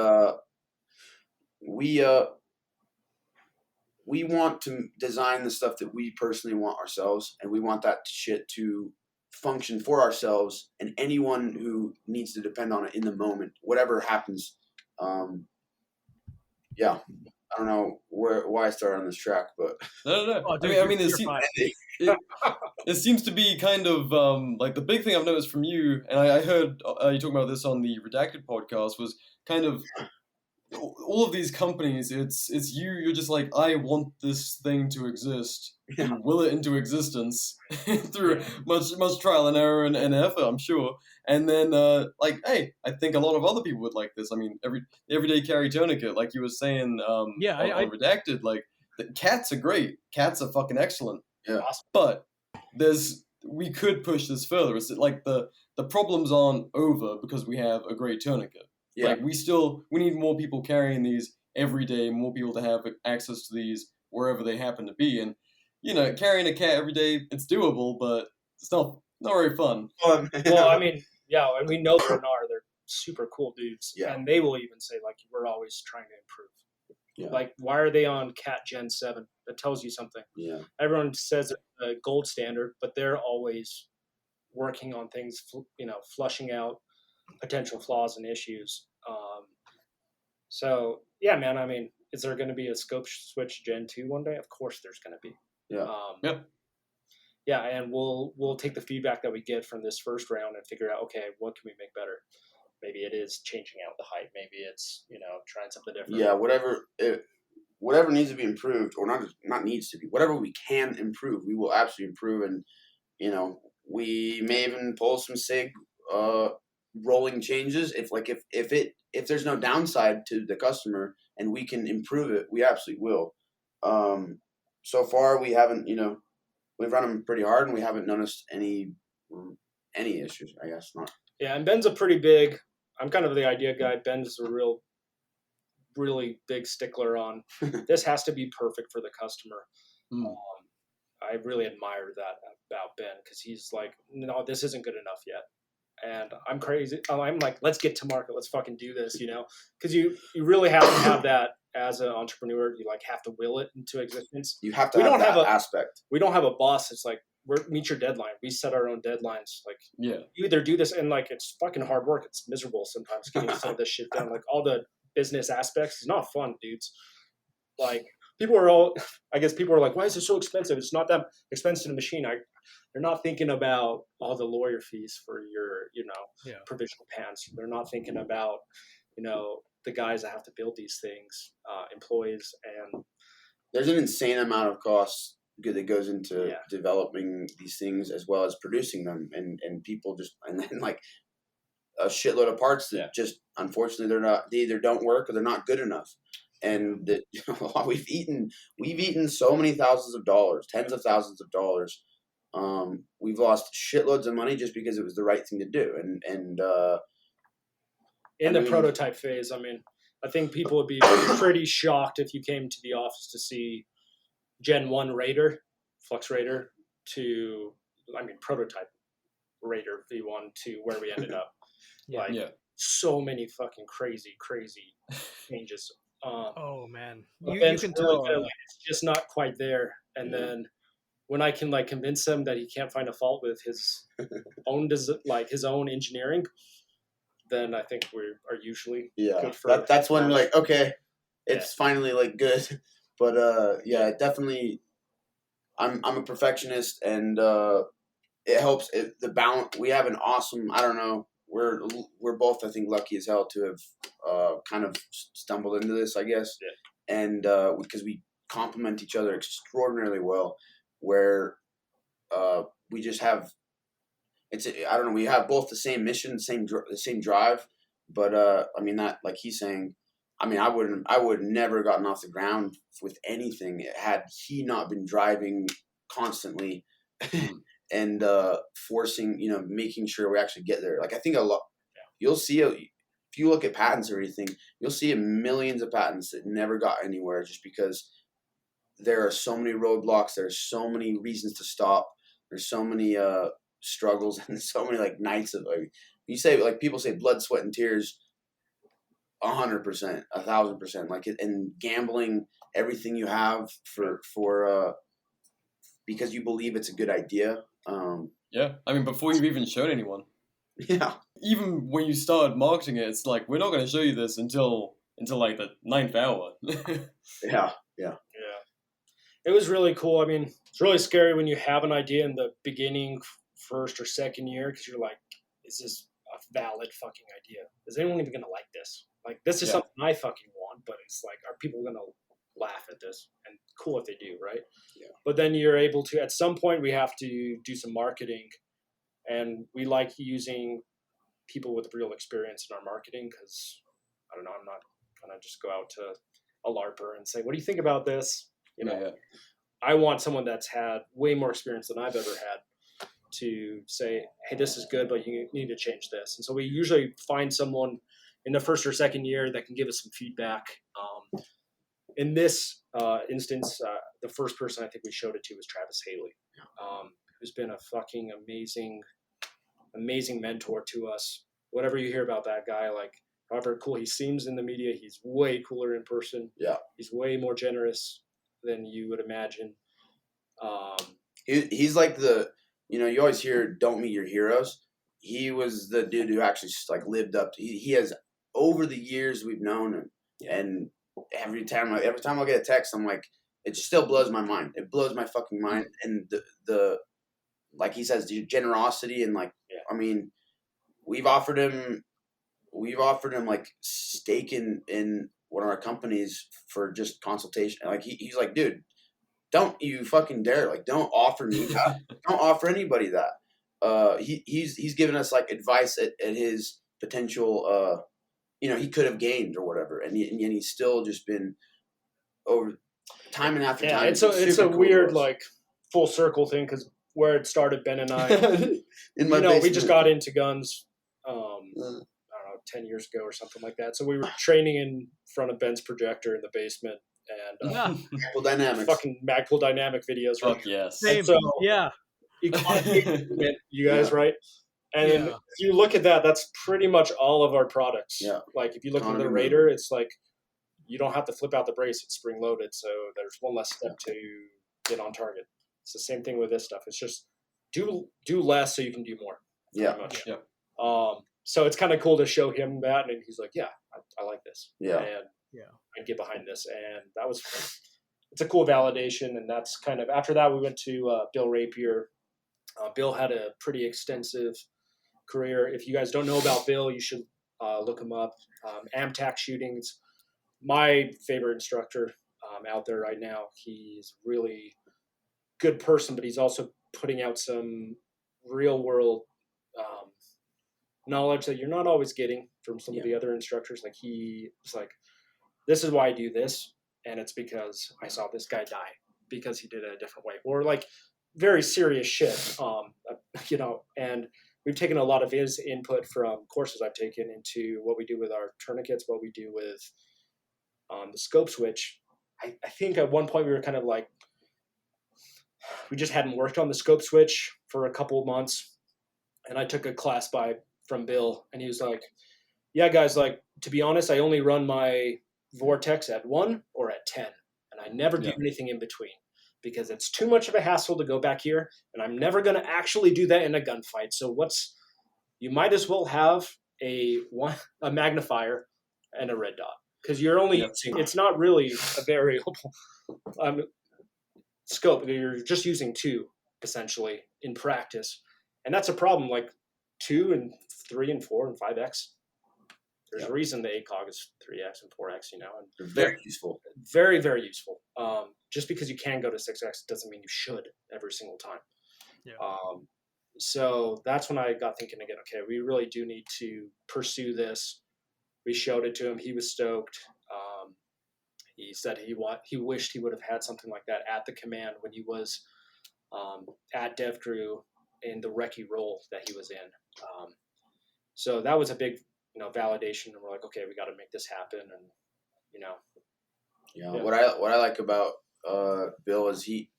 we want to design the stuff that we personally want ourselves, and we want that shit to function for ourselves and anyone who needs to depend on it in the moment, whatever happens. I don't know why I started on this track, but no. Oh, dude, it seems to be kind of like the big thing I've noticed from you, and I heard you talking about this on the Redacted podcast, was kind of all of these companies. It's you're just like, I want this thing to exist. You will it into existence through much trial and error and effort, I'm sure. And then hey, I think a lot of other people would like this. I mean, everyday carry tourniquet, like you were saying, on Redacted, like the cats are great. Cats are fucking excellent. Yeah. But we could push this further. It's like the problems aren't over because we have a great tourniquet. Yeah. Like we need more people carrying these every day, more people to have access to these wherever they happen to be. And carrying a cat every day, it's doable, but it's not very fun. Well, I mean, and we know they're super cool dudes, and they will even say like, we're always trying to improve. Yeah. Like, why are they on Cat Gen 7? That tells you something. Yeah. Everyone says it's a gold standard, but they're always working on things, flushing out potential flaws and issues. So yeah, man, I mean, is there going to be a Scopeswitch Gen 2 one day? Of course there's going to be. Yeah. Yeah, and we'll take the feedback that we get from this first round and figure out, okay, what can we make better? Maybe it is changing out the height. Maybe it's, trying something different. Yeah, whatever needs to be improved, or not needs to be, whatever we can improve, we will absolutely improve. And, we may even pull some SIG rolling changes if there's no downside to the customer and we can improve it, we absolutely will. So far we haven't, we've run them pretty hard and we haven't noticed any issues, I guess not. Yeah, and Ben's I'm kind of the idea guy. Ben's a really big stickler on this has to be perfect for the customer. I really admire that about Ben, because he's like, no, this isn't good enough yet. And I'm crazy. I'm like, let's get to market. Let's fucking do this, because you really have to have that as an entrepreneur. You have to will it into existence. You have to have that aspect. We don't have a boss. It's like, meet your deadline. We set our own deadlines. You either do this, and it's fucking hard work. It's miserable sometimes getting some of this shit done. All the business aspects is not fun, dudes. People are like, why is it so expensive? It's not that expensive in a machine. They're not thinking about all the lawyer fees for your, provisional pants. They're not thinking about, the guys that have to build these things, employees, and there's an insane amount of cost that goes into developing these things as well as producing them, and people and then a shitload of parts that just unfortunately they either don't work or they're not good enough. And we've eaten so many thousands of dollars, tens of thousands of dollars, We've lost shitloads of money just because it was the right thing to do. And in the prototype phase, I mean, I think people would be pretty shocked if you came to the office to see Gen 1 Raider, Flux Raider, prototype Raider V1 to where we ended up. So many fucking crazy changes. Oh man, you can tell it's just not quite there. And then when I can like convince him that he can't find a fault with his own his own engineering, then I think we are usually good for that's when we're like, okay, it's finally like good. But definitely, I'm a perfectionist, and it helps. The balance. We have an awesome. I don't know. We're both, I think, lucky as hell to have kind of stumbled into this, I guess, and because we complement each other extraordinarily well, where we just have. I don't know. We have both the same mission, the same drive, but I mean that, like he's saying. I mean, I would have never gotten off the ground with anything had he not been driving constantly and forcing, making sure we actually get there. Like, I think a lot, you'll see, if you look at patents or anything, you'll see millions of patents that never got anywhere just because there are so many roadblocks, there's so many reasons to stop, there's so many struggles, and so many like nights of, like, you say, like people say blood, sweat, and tears. 100%, 1,000%, like it, and gambling everything you have for because you believe it's a good idea. I mean, before you've even shown anyone. Yeah. Even when you start marketing it, it's like, we're not going to show you this until like the 9th hour. Yeah. It was really cool. I mean, it's really scary when you have an idea in the beginning, first or second year, because you're like, is this a valid fucking idea? Is anyone even going to like this? Like, this is something I fucking want, but it's like, are people going to laugh at this? And cool if they do, right? Yeah. But then you're able to, at some point, we have to do some marketing. And we like using people with real experience in our marketing because, I don't know, I'm not going to just go out to a LARPer and say, what do you think about this? I want someone that's had way more experience than I've ever had to say, hey, this is good, but you need to change this. And so we usually find someone in the first or second year that can give us some feedback. In this instance, the first person I think we showed it to was Travis Haley, who's been a fucking amazing mentor to us. Whatever you hear about that guy, like, however cool he seems in the media, he's way cooler in person. Yeah. He's way more generous than you would imagine. He's like you always hear, don't meet your heroes. He was the dude who actually like lived up to, he has, over the years we've known him, and every time I get a text, I'm like, it still blows my mind. It blows my fucking mind. And the like he says, the generosity, and like, I mean, we've offered him like stake in one of our companies for just consultation. Like he's like, dude, don't you fucking dare. Like, don't offer me that. Don't offer anybody that. He's given us like advice at his potential, he could have gained or whatever. And he's still just been over time and after time. It's a cool weird, like, full circle thing, because where it started, Ben and I, in my basement. We just got into guns, I don't know, 10 years ago or something like that. So we were training in front of Ben's projector in the basement, and Magpul Dynamics. Fucking Magpul Dynamic videos. Fuck yes. So, you guys, right? And if you look at that, that's pretty much all of our products. Yeah. Like, if you look at the Raider, it's like, you don't have to flip out the brace, it's spring loaded, so there's one less step to get on target. It's the same thing with this stuff. It's just do less so you can do more. Yeah. Much. Yeah. So it's kind of cool to show him that, and he's like, yeah, I like this. Yeah. And I get behind this. And that was, it's a cool validation. And that's kind of, after that, we went to Bill Rapier. Bill had a pretty extensive career. If you guys don't know about Bill, you should look him up. AMTAC shootings, my favorite instructor out there right now. He's really good person, but he's also putting out some real world knowledge that you're not always getting from some of the other instructors. Like, he was like, this is why I do this, and it's because I saw this guy die because he did it a different way. Or like, very serious shit. And we've taken a lot of his input from courses I've taken into what we do with our tourniquets, what we do with the Scopeswitch. I think at one point we were kind of like, we just hadn't worked on the Scopeswitch for a couple of months. And I took a class from Bill, and he was like, yeah, guys, like, to be honest, I only run my vortex at 1 or at 10. And I never do anything in between because it's too much of a hassle to go back here. And I'm never going to actually do that in a gunfight. So you might as well have a magnifier and a red dot, because you're only using, it's not really a variable scope. You're just using 2 essentially in practice. And that's a problem, like 2 and 3 and 4 and 5x. There's a reason the ACOG is 3x and 4x, and they're very useful. Very, very useful. Just because you can go to 6x doesn't mean you should every single time. Yeah. So that's when I got thinking again, okay, we really do need to pursue this. We showed it to him. He was stoked. He said he wished he would have had something like that at the command when he was at DevCrew in the recce role that he was in. So that was a big, validation, and we're like, okay, we got to make this happen, and What I like about Bill is he,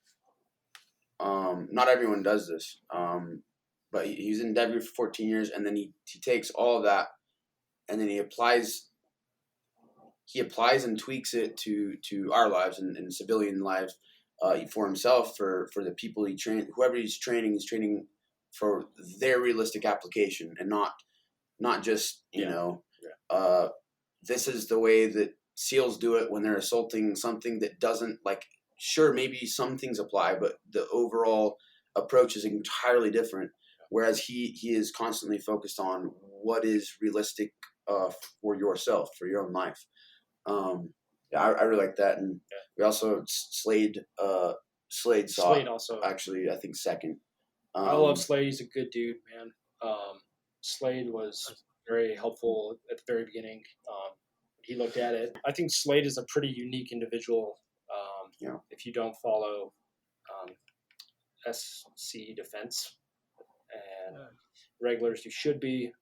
not everyone does this, but he's in DevCrew for 14 years, and then he takes all of that, and then he applies and tweaks it to our lives and civilian lives, for himself, for the people he train, whoever he's training for their realistic application, and not just this is the way that SEALs do it when they're assaulting something that doesn't, like, sure, maybe some things apply, but the overall approach is entirely different. Whereas he is constantly focused on what is realistic for yourself, for your own life. I really like that. And we also Slade also, actually, I think, second. I love Slade. He's a good dude, man. Slade was very helpful at the very beginning. He looked at it. I think Slade is a pretty unique individual. If you don't follow SC Defense and regulars, you should be.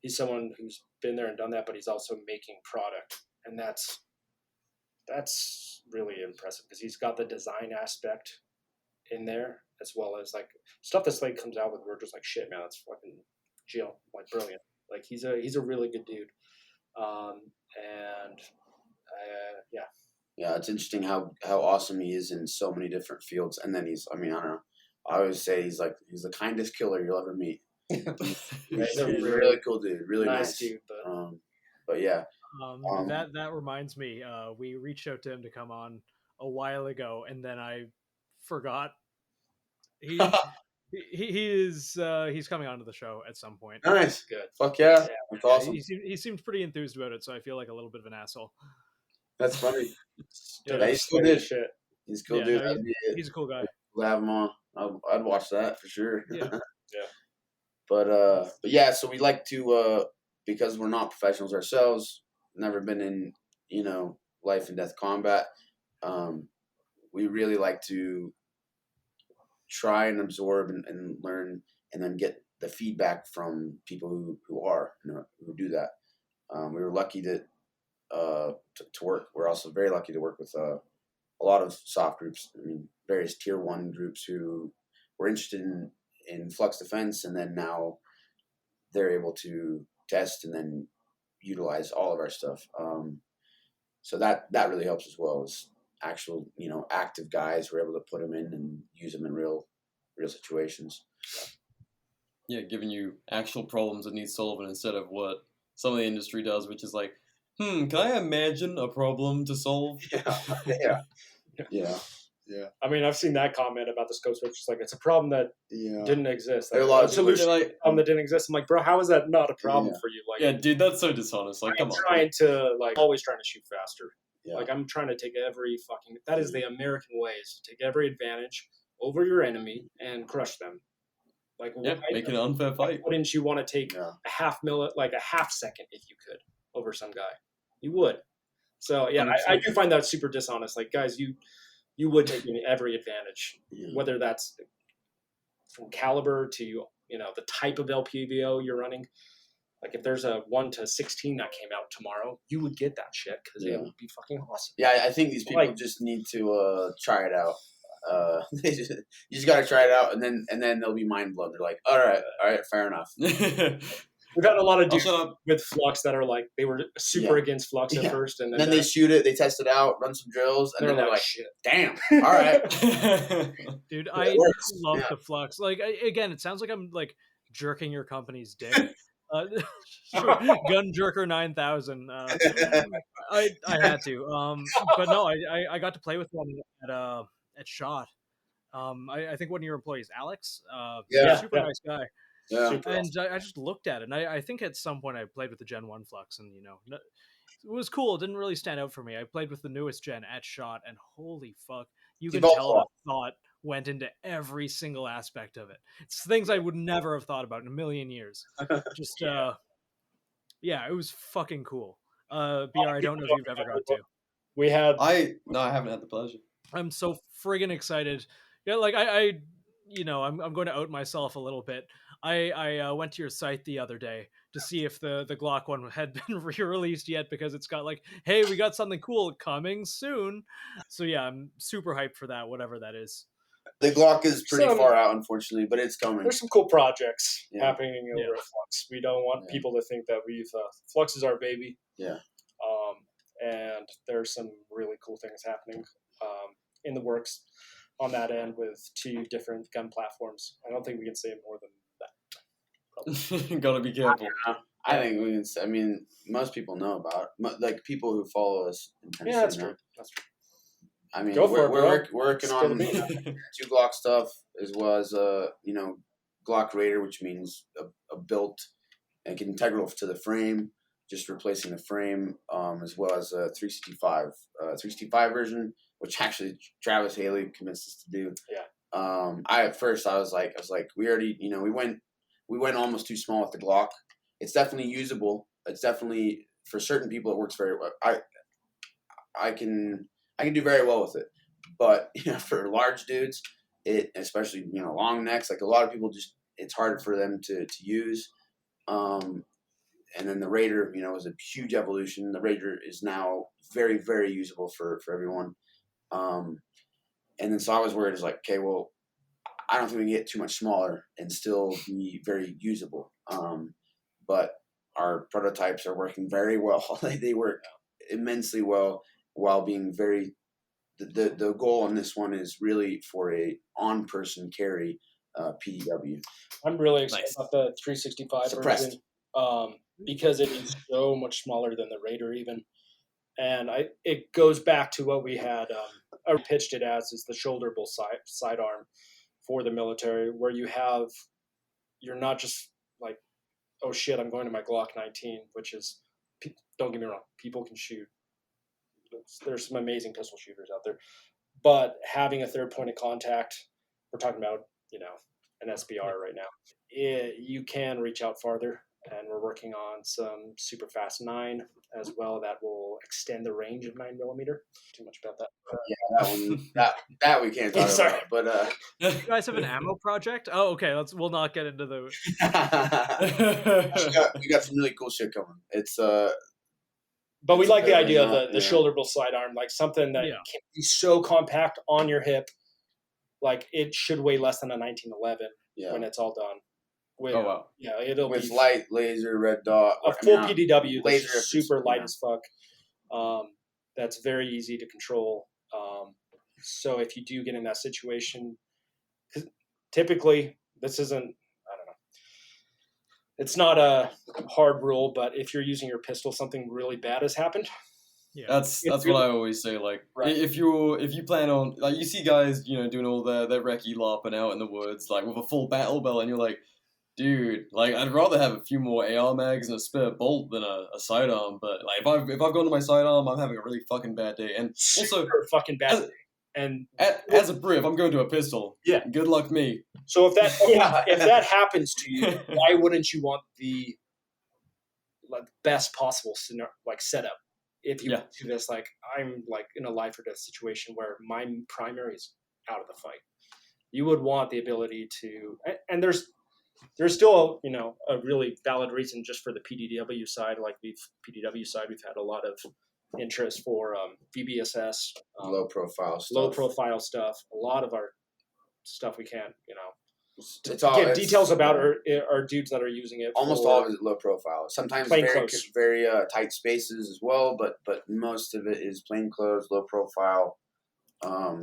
He's someone who's been there and done that, but he's also making product, and that's really impressive because he's got the design aspect in there, as well as like stuff that Slade comes out with. We're just like, shit, man, that's fucking Jill, like, brilliant. Like, he's a really good dude. It's interesting how awesome he is in so many different fields. And then I don't know, I always say he's the kindest killer you'll ever meet. He's a really cool dude, really nice dude. But yeah. That reminds me, we reached out to him to come on a while ago, and then I forgot. He's coming onto the show at some point. Nice, good. Fuck yeah, that's awesome. He seems pretty enthused about it, so I feel like a little bit of an asshole. That's funny. He's cool dude. He's cool dude. He's a cool guy. We'll have him on. I'd watch that for sure. Yeah. But yeah, so we like to, because we're not professionals ourselves, never been in life and death combat. We really like to try and absorb and learn, and then get the feedback from people who do that. We were lucky to work. We're also very lucky to work with a lot of soft groups. I mean, various tier 1 groups who were interested in Flux Defense, and then now they're able to test and then utilize all of our stuff. So that really helps as well, as actual, active guys who are able to put them in and use them in real situations. Yeah, giving you actual problems that need solving instead of what some of the industry does, which is like, can I imagine a problem to solve? Yeah. I mean, I've seen that comment about the Scopeswitch. It's like, it's a problem that didn't exist. There are a lot of solution problem that didn't exist. I'm like, bro, how is that not a problem for you? Like, yeah, dude, that's so dishonest. Like, come on. Always trying to shoot faster. Yeah. Like, I'm trying to take that is the American way, is to take every advantage over your enemy and crush them. Like, make it an unfair fight. Wouldn't you want to take a half second if you could over some guy? You would. So yeah, I do find that super dishonest. Like, guys, you would take every advantage, Yeah. whether that's from caliber to the type of LPVO you're running. Like if there's a 1-16 that came out tomorrow, you would get that shit because it would be fucking awesome. Yeah, I think these people just need to try it out. You just got to try it out, and then they'll be mind blown. They're like, all right, fair enough. We've had a lot of dudes with Flux that are like, they were super against Flux at first, and then they shoot it, they test it out, run some drills, and then they're like, shit. Damn, all right. Dude, I love the Flux. Like, again, it sounds like I'm like jerking your company's dick. Gun Jerker 9000. I had to. But no, I got to play with one at SHOT. I think one of your employees, Alex, super nice guy. Yeah. And I just looked at it, and I think at some point I played with the Gen 1 Flux, and it was cool. It didn't really stand out for me. I played with the newest gen at SHOT, and holy fuck, you can tell the thought went into every single aspect of it. It's things I would never have thought about in a million years. Just it was fucking cool. BR, I don't know if you've ever got to. No, I haven't had the pleasure. I'm so friggin' excited. Yeah, like I'm going to out myself a little bit. I went to your site the other day to see if the Glock one had been re-released yet, because it's got like, hey, we got something cool coming soon. So yeah, I'm super hyped for that, whatever that is. The Glock is pretty far out, unfortunately, but it's coming. There's some cool projects happening over at Flux. We don't want people to think that Flux is our baby. Yeah. And there's some really cool things happening in the works on that end with 2 different gun platforms. I don't think we can say more than that. Gotta be careful. I think we can say, I mean, most people know about it. Like people who follow us. Yeah, that's true. I mean, we're working on 2 Glock stuff, as well as Glock Raider, which means a built and integral to the frame, just replacing the frame, as well as a 365 version, which actually Travis Haley convinced us to do. Yeah. I was like, we already, we went almost too small with the Glock. It's definitely usable. It's definitely, for certain people, it works very well. I can do very well with it, but for large dudes, especially long necks, like a lot of people it's harder for them to use. And then the Raider, is a huge evolution. The Raider is now very, very usable for everyone. And then so I was worried, it's like, okay, well, I don't think we can get too much smaller and still be very usable. But our prototypes are working very well. They work immensely well while being very. The goal on this one is really for a on-person carry PDW. I'm really excited about the 365 version because it is so much smaller than the Raider even. And it goes back to what we had I pitched it as is the shoulderable sidearm for the military, where you're not just like, oh shit, I'm going to my Glock 19, which is, don't get me wrong, people can shoot. There's some amazing pistol shooters out there, but having a third point of contact, we're talking about, an SBR right now, you can reach out farther, and we're working on some super fast 9 as well that will extend the range of 9mm. Too much about that. That one, that we can't talk about. But you guys have an ammo project? Oh, okay. We'll not get into the. we got some really cool shit coming. It's But we like the idea of the shoulderable sidearm, like something that can be so compact on your hip, like it should weigh less than a 1911 when it's all done. With, oh wow! Yeah, it'll with be light laser red dot, a full PDW that's super light as fuck. That's very easy to control. So if you do get in that situation, typically this isn't. I don't know. It's not a hard rule, but if you're using your pistol, something really bad has happened. Yeah, that's what I always say. Like, if you plan on, like, you see guys, doing all their recce larping out in the woods, like with a full battle belt, and you're like, dude, like, I'd rather have a few more AR mags and a spare bolt than a sidearm. But like, if I've gone to my sidearm, I'm having a really fucking bad day, and also fucking bad day. And as a Brit, if I'm going to a pistol, good luck me. So if that happens to you, why wouldn't you want the best possible setup? if you do this, like I'm like in a life or death situation where my primary is out of the fight. You would want the ability to, and there's still, you know, a really valid reason just for the PDW side. Like we've had a lot of interest for VBSS, low profile stuff. A lot of our stuff we can't, you know, it's all give details about our dudes that are using it. Almost all of it is low profile. Sometimes very tight spaces as well, but most of it is plain clothes, low profile.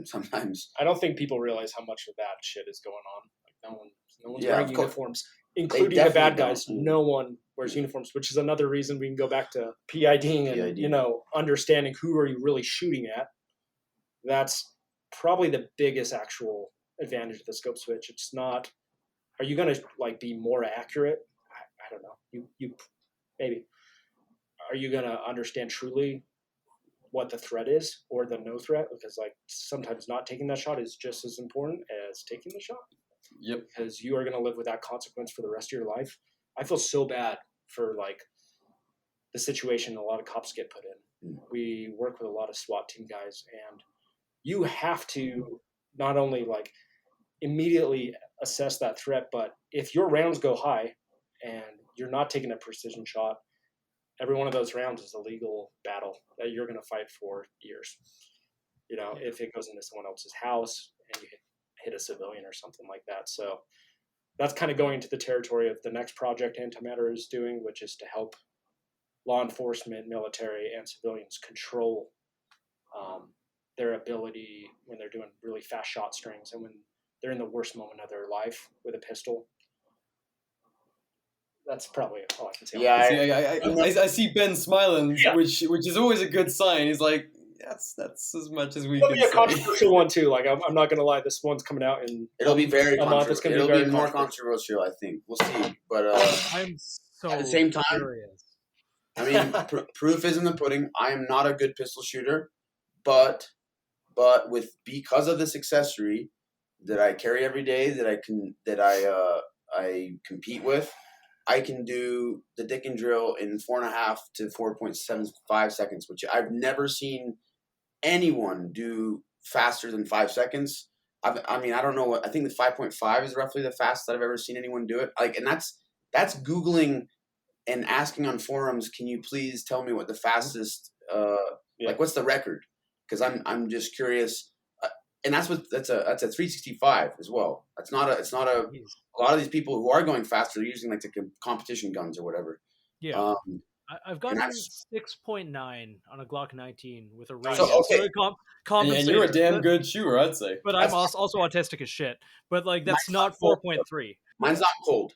Sometimes I don't think people realize how much of that shit is going on. Like no one's wearing uniforms, including the bad guys. No one wears uniforms, which is another reason we can go back to PIDing and you know, understanding who are you really shooting at. That's probably the biggest actual advantage of the Scopeswitch. It's not, are you going to like be more accurate? I don't know. You maybe. Are you going to understand truly what the threat is or the no threat? Because like sometimes not taking that shot is just as important as taking the shot. Yep. Because you are going to live with that consequence for the rest of your life. I feel so bad for like the situation a lot of cops get put in. We work with a lot of SWAT team guys, and you have to not only like immediately assess that threat, but if your rounds go high and you're not taking a precision shot, every one of those rounds is a legal battle that you're going to fight for years. You know, if it goes into someone else's house and you hit a civilian or something like that. So that's kind of going into the territory of the next project Antimatter is doing, which is to help law enforcement, military, and civilians control their ability when they're doing really fast shot strings and when they're in the worst moment of their life with a pistol. That's probably all I can say. Yeah, I see Ben smiling, which is always a good sign. He's like, that's as much as we can say. It'll be a controversial one too. Like I'm not gonna lie, this one's coming out in it'll be very a month. It's gonna be very more controversial. I think we'll see. But I'm so at the same time, curious. I mean, proof is in the pudding. I am not a good pistol shooter, but because of this accessory that I carry every day, I compete with, I can do the dick and drill in 4.5 to 4.75 seconds, which I've never seen anyone do faster than 5 seconds. I mean, I don't know what, I think the 5.5 is roughly the fastest I've ever seen anyone do it. Like, and that's Googling and asking on forums, can you please tell me what the fastest, like what's the record? Because I'm just curious. And that's a 365 as well. It's not a lot of these people who are going faster, they're using like the competition guns or whatever. Yeah. I've gotten 6.9 on a Glock 19 with a range. So, okay. And you're a damn good shooter, I'd say. But I'm also autistic as shit. But like that's not 4.3. Mine's not cold.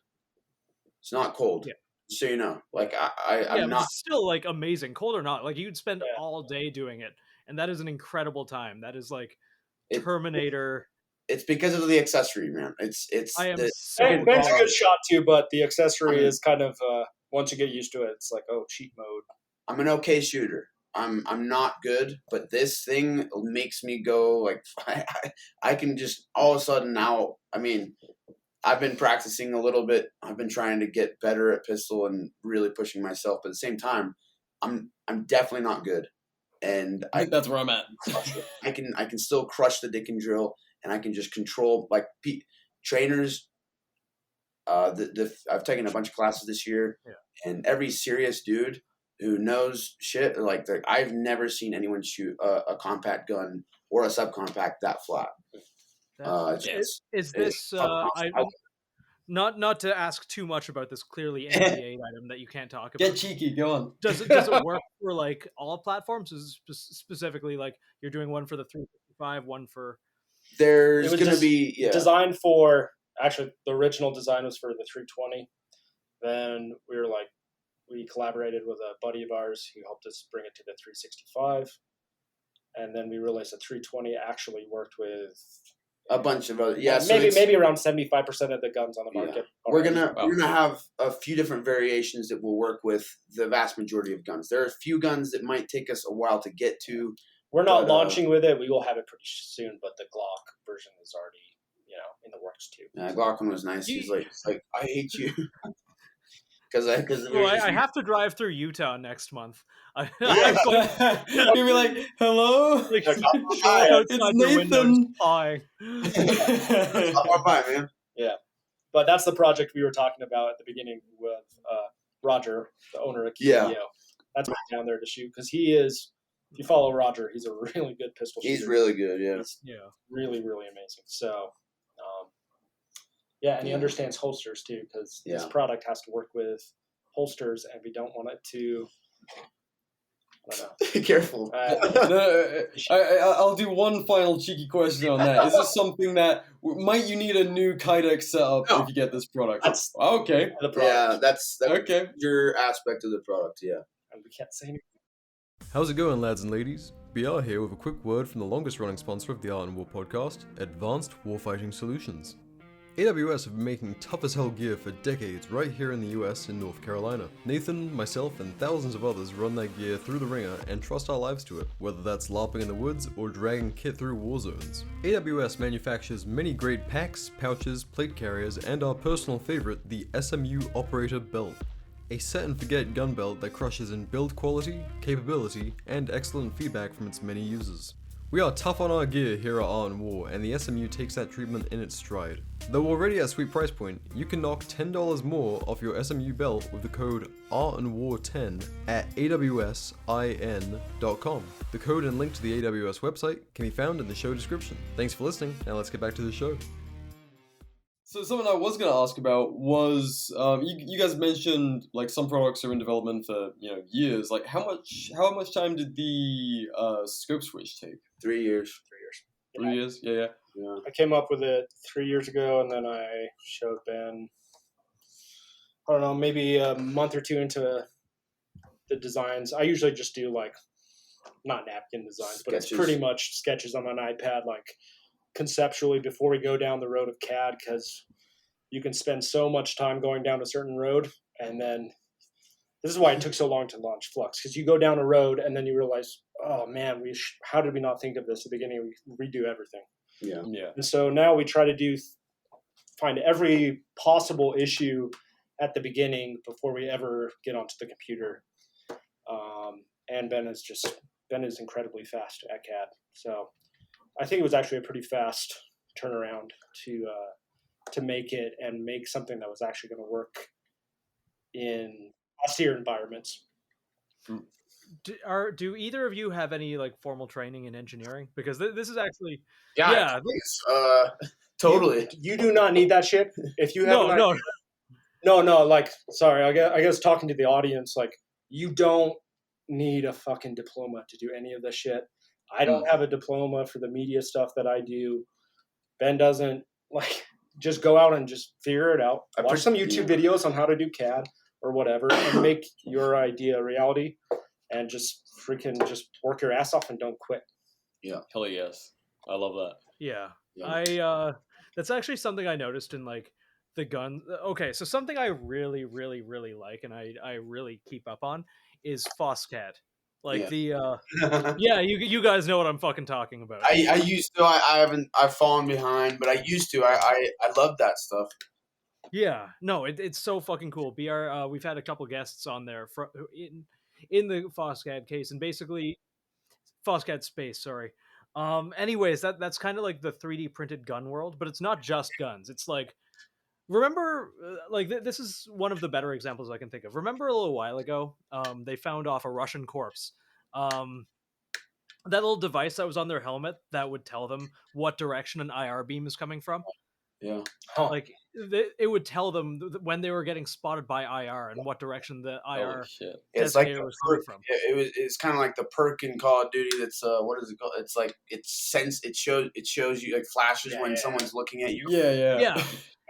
It's not cold. Yeah. So you know, like I'm not. It's still like amazing, cold or not. Like you'd spend all day doing it, and that is an incredible time. That is like Terminator. It's because of the accessory, man. It's. Ben's a good shot too, but the accessory is kind of once you get used to it, it's like cheat mode. I'm an okay shooter. I'm not good, but this thing makes me go like I can just all of a sudden now. I mean, I've been practicing a little bit. I've been trying to get better at pistol and really pushing myself. But at the same time, I'm definitely not good. And that's where I'm at. I can still crush the dick and drill, and I can just control like trainers. I've taken a bunch of classes this year, and every serious dude who knows shit, like I've never seen anyone shoot a compact gun or a subcompact that flat. Is this not to ask too much about this clearly NDA item that you can't talk about? Get cheeky, go on. Does it work for like all platforms? Is specifically like you're doing one for the 355, one for? There's going to be designed for actually the original design was for the 320. Then we collaborated with a buddy of ours who helped us bring it to the 365, and then we realized the 320 actually worked with a bunch of other maybe around 75% of the guns on the market. We're gonna have a few different variations that will work with the vast majority of guns. There are a few guns that might take us a while to get to. We're not launching with it. We will have it pretty soon, but the Glock version is already in the works too. Yeah, Glock one was nice. He's like I hate you. I have to drive through Utah next month. You'll be like, hello? Like, It's Nathan. Pie. More pie, man. Yeah. But that's the project we were talking about at the beginning with Roger, the owner of LPVO. That's down there to shoot because he is. If you follow Roger, he's a really good pistol shooter. He's really good. Yeah. He's really, really amazing. So, and he understands holsters too because this product has to work with holsters, and we don't want it to. I don't know. Be careful. I'll do one final cheeky question on that. Is this something that might you need a new Kydex setup if you get this product? That's okay. The product. Yeah, that's okay. Your aspect of the product. Yeah. And we can't say anything. How's it going, lads and ladies? BR here with a quick word from the longest running sponsor of the Art and War podcast, Advanced Warfighting Solutions. AWS have been making tough as hell gear for decades right here in the US in North Carolina. Nathan, myself, and thousands of others run that gear through the ringer and trust our lives to it, whether that's LARPing in the woods or dragging kit through war zones. AWS manufactures many great packs, pouches, plate carriers, and our personal favorite, the SMU Operator Belt. A set and forget gun belt that crushes in build quality, capability, and excellent feedback from its many users. We are tough on our gear here at Art and War, and the SMU takes that treatment in its stride. Though already at a sweet price point, you can knock $10 more off your SMU belt with the code ARTandWar10 at awsin.com. The code and link to the AWS website can be found in the show description. Thanks for listening, now let's get back to the show. So something I was going to ask about was, you guys mentioned like some products are in development for years. Like how much time did the Scopeswitch take? 3 years. 3 years? Yeah. I came up with it 3 years ago, and then I showed Ben. I don't know, maybe a month or two into the designs. I usually just do like not napkin designs, but it's pretty much sketches on an iPad, like. Conceptually before we go down the road of CAD, because you can spend so much time going down a certain road, and then this is why it took so long to launch Flux, because you go down a road and then you realize, oh man, how did we not think of this at the beginning? We redo everything. Yeah. And so now we try to find every possible issue at the beginning before we ever get onto the computer. And Ben is incredibly fast at CAD, so. I think it was actually a pretty fast turnaround to make it and make something that was actually going to work in austere environments. Do either of you have any like formal training in engineering? Because this is actually totally. You do not need that shit. If you have no. Like, sorry, I guess talking to the audience, like you don't need a fucking diploma to do any of this shit. I don't have a diploma for the media stuff that I do. Ben doesn't. Like, just go out and just figure it out. Watch some YouTube videos on how to do CAD or whatever and make your idea a reality, and just work your ass off and don't quit. Yeah. Hell yes. I love that. Yeah. That's actually something I noticed in like the gun. Okay, so something I really, really, really like and I really keep up on is FOSCAD. Like you guys know what I'm fucking talking about. I used to. I've fallen behind, but I used to. I love that stuff. Yeah, no, it's so fucking cool. BR, we've had a couple guests on there in the FOSCAD case, and basically FOSCAD space. Sorry. Anyways, that's kind of like the 3D printed gun world, but it's not just guns. It's like. Remember, this is one of the better examples I can think of. Remember a little while ago, they found off a Russian corpse. That little device that was on their helmet that would tell them what direction an IR beam is coming from. Yeah. Like, it would tell them when they were getting spotted by IR and what direction the IR it's like was coming from. It's kind of like the perk in Call of Duty that's what is it called? It's like it shows you like flashes when someone's looking at you. Yeah.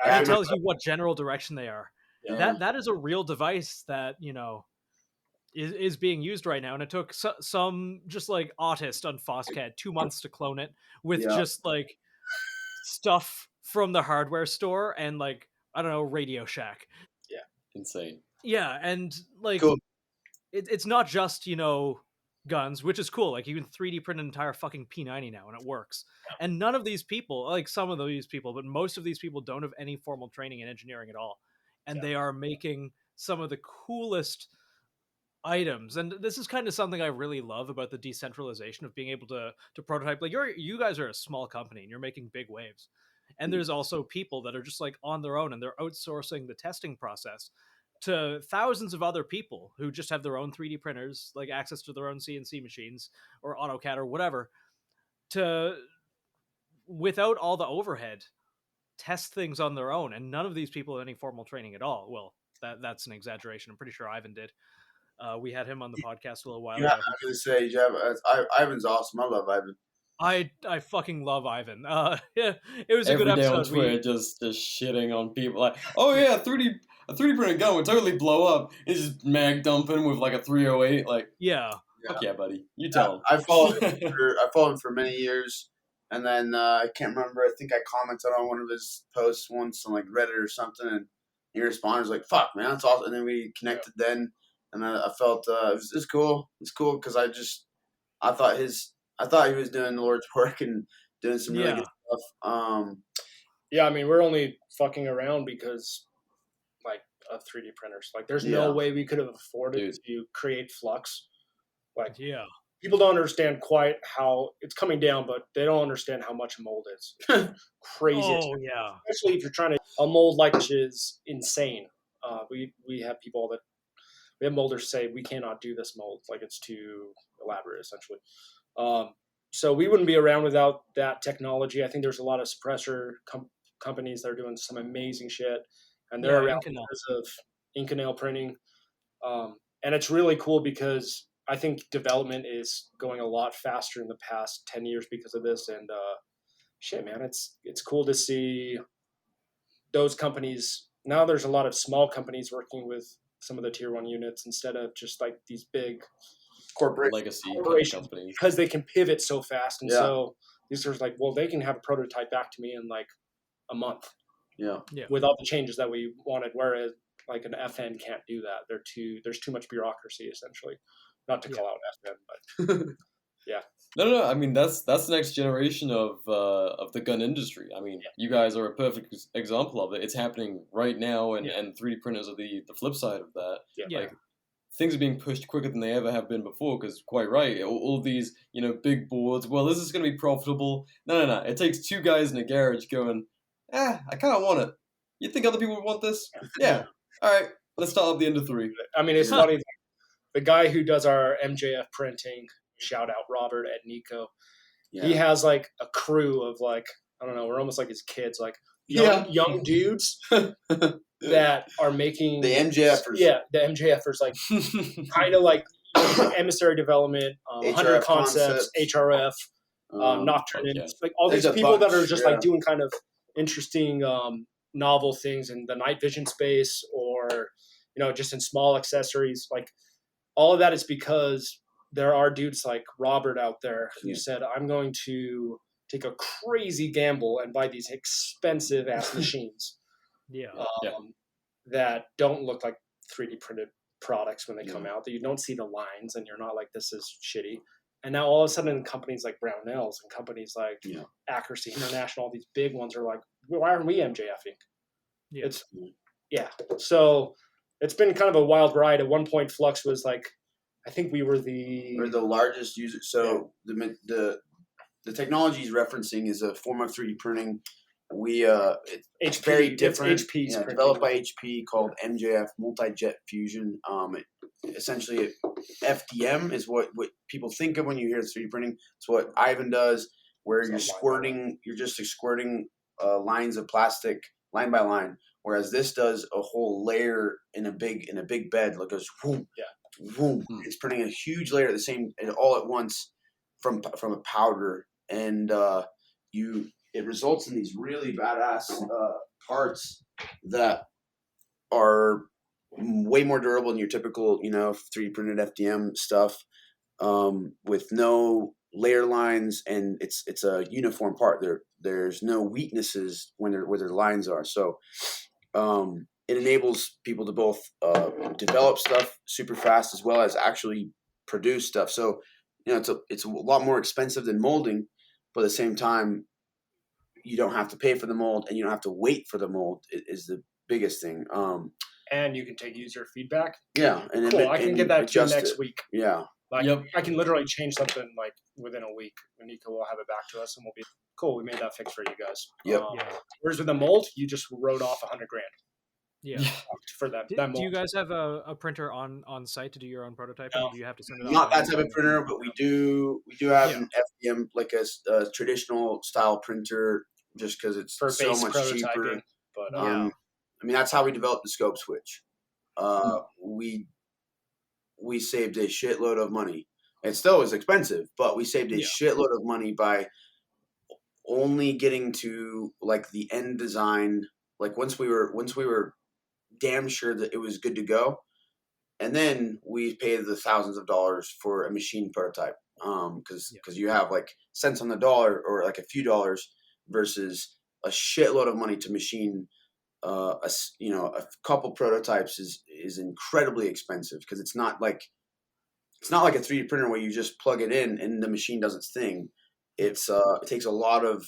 It tells you what general direction they are. Yeah. That is a real device that is being used right now, and it took some just like autist on FOSCAD 2 months to clone it with just like stuff from the hardware store and like I don't know, Radio Shack. Yeah, insane. Yeah, and like cool. It's not just guns, which is cool. Like you can 3D print an entire fucking P90 now, and it works. And none of these people, like some of these people, but most of these people don't have any formal training in engineering at all, and they are making some of the coolest items. And this is kind of something I really love about the decentralization of being able to prototype. Like you guys are a small company and you're making big waves. And there's also people that are just like on their own and they're outsourcing the testing process to thousands of other people who just have their own 3D printers, like access to their own CNC machines or AutoCAD or whatever, to, without all the overhead, test things on their own. And none of these people have any formal training at all. Well, that's an exaggeration. I'm pretty sure Ivan did. We had him on the podcast a little while ago. I was going to say, Ivan's awesome. I love Ivan. I fucking love Ivan. Yeah, it was a good episode. Every day on Twitter, just shitting on people like, oh yeah, a 3D printed gun would totally blow up. It's just mag dumping with like a 308. Like, yeah. Fuck yeah, buddy. You tell him. I followed him for many years, and then I can't remember. I think I commented on one of his posts once on like Reddit or something, and he responded like, "Fuck, man, that's awesome." And then we connected then, and I felt it was cool. It's cool because I thought he was doing the Lord's work and doing some really good stuff. Yeah, I mean, we're only fucking around because, like, of 3D printers. Like, there's no way we could have afforded to create Flux. Like, people don't understand quite how it's coming down, but they don't understand how much a mold is. It's crazy. Especially if you're trying to a mold like which is insane. We have people that we have molders say we cannot do this mold, like it's too elaborate, essentially. So we wouldn't be around without that technology. I think there's a lot of suppressor companies that are doing some amazing shit, and they're around because of Inconel printing. And it's really cool because I think development is going a lot faster in the past 10 years because of this. And shit, man, it's cool to see those companies. Now there's a lot of small companies working with some of the tier 1 units instead of just like these big corporate legacy companies, because they can pivot so fast. And so these are like, well, they can have a prototype back to me in like a month. Yeah. With all the changes that we wanted, whereas like an FN can't do that. There's too much bureaucracy, essentially. Not to call out FN, but yeah. No. I mean, that's the next generation of the gun industry. I mean, you guys are a perfect example of it. It's happening right now, and 3D printers are the flip side of that. Yeah. Like, things are being pushed quicker than they ever have been before. Because quite right, all these big boards. Well, this is going to be profitable. No. It takes 2 guys in a garage going, I kind of want it. You think other people would want this? Yeah. All right. Let's start up the end of 3. I mean, it's funny. The guy who does our MJF printing, shout out Robert at Nico. Yeah. He has like a crew of like, I don't know, we're almost like his kids, like young dudes that are making the MJFers. Yeah, the MJFers, like kind of like emissary development, 100 concepts, HRF, Nocturne, like all these people that are just like doing kind of interesting, novel things in the night vision space, or just in small accessories. Like all of that is because there are dudes like Robert out there who said, I'm going to take a crazy gamble and buy these expensive ass machines that don't look like 3D printed products when they come out, that you don't see the lines and you're not like, this is shitty. And now all of a sudden companies like Brownells and companies like Accuracy International, all these big ones are like, why aren't we MJFing? So it's been kind of a wild ride. At one point, Flux was like, I think we're the largest user. So the technology he's referencing is a form of 3D printing. It's very different. It's developed by HP, called MJF, Multi-Jet Fusion. Essentially, FDM is what people think of when you hear 3D printing. It's what Ivan does, where you're just squirting lines of plastic line by line. Whereas this does a whole layer in a big bed. Like goes whoom, whoom. It's printing a huge layer all at once from a powder, and it results in these really badass parts that are way more durable than your typical 3D printed FDM stuff, with no layer lines, and it's a uniform part. There's no weaknesses where their lines are. So it enables people to both develop stuff super fast as well as actually produce stuff. So it's a lot more expensive than molding, but at the same time, you don't have to pay for the mold and you don't have to wait for the mold is the biggest thing. and you can take user feedback. Yeah, and cool. I can get that to you next week. Yeah, like I can literally change something like within a week. And Nico will have it back to us, and we'll be cool. We made that fix for you guys. Yep. Whereas with the mold, you just wrote off $100,000. Yeah. For that. Do you guys have a printer on site to do your own prototyping? No. Do you have to send it? Not that type of printer, but we do have an FDM, like a traditional style printer, just because it's for so much cheaper. But I mean, that's how we developed the Scopeswitch. We saved a shitload of money. It still is expensive, but we saved a shitload of money by only getting to like the end design. Like once we were damn sure that it was good to go, and then we paid the thousands of dollars for a machine prototype, because you have like cents on the dollar or like a few dollars versus a shitload of money to machine a couple prototypes is incredibly expensive, because it's not like a 3D printer where you just plug it in and the machine does its thing. It takes a lot of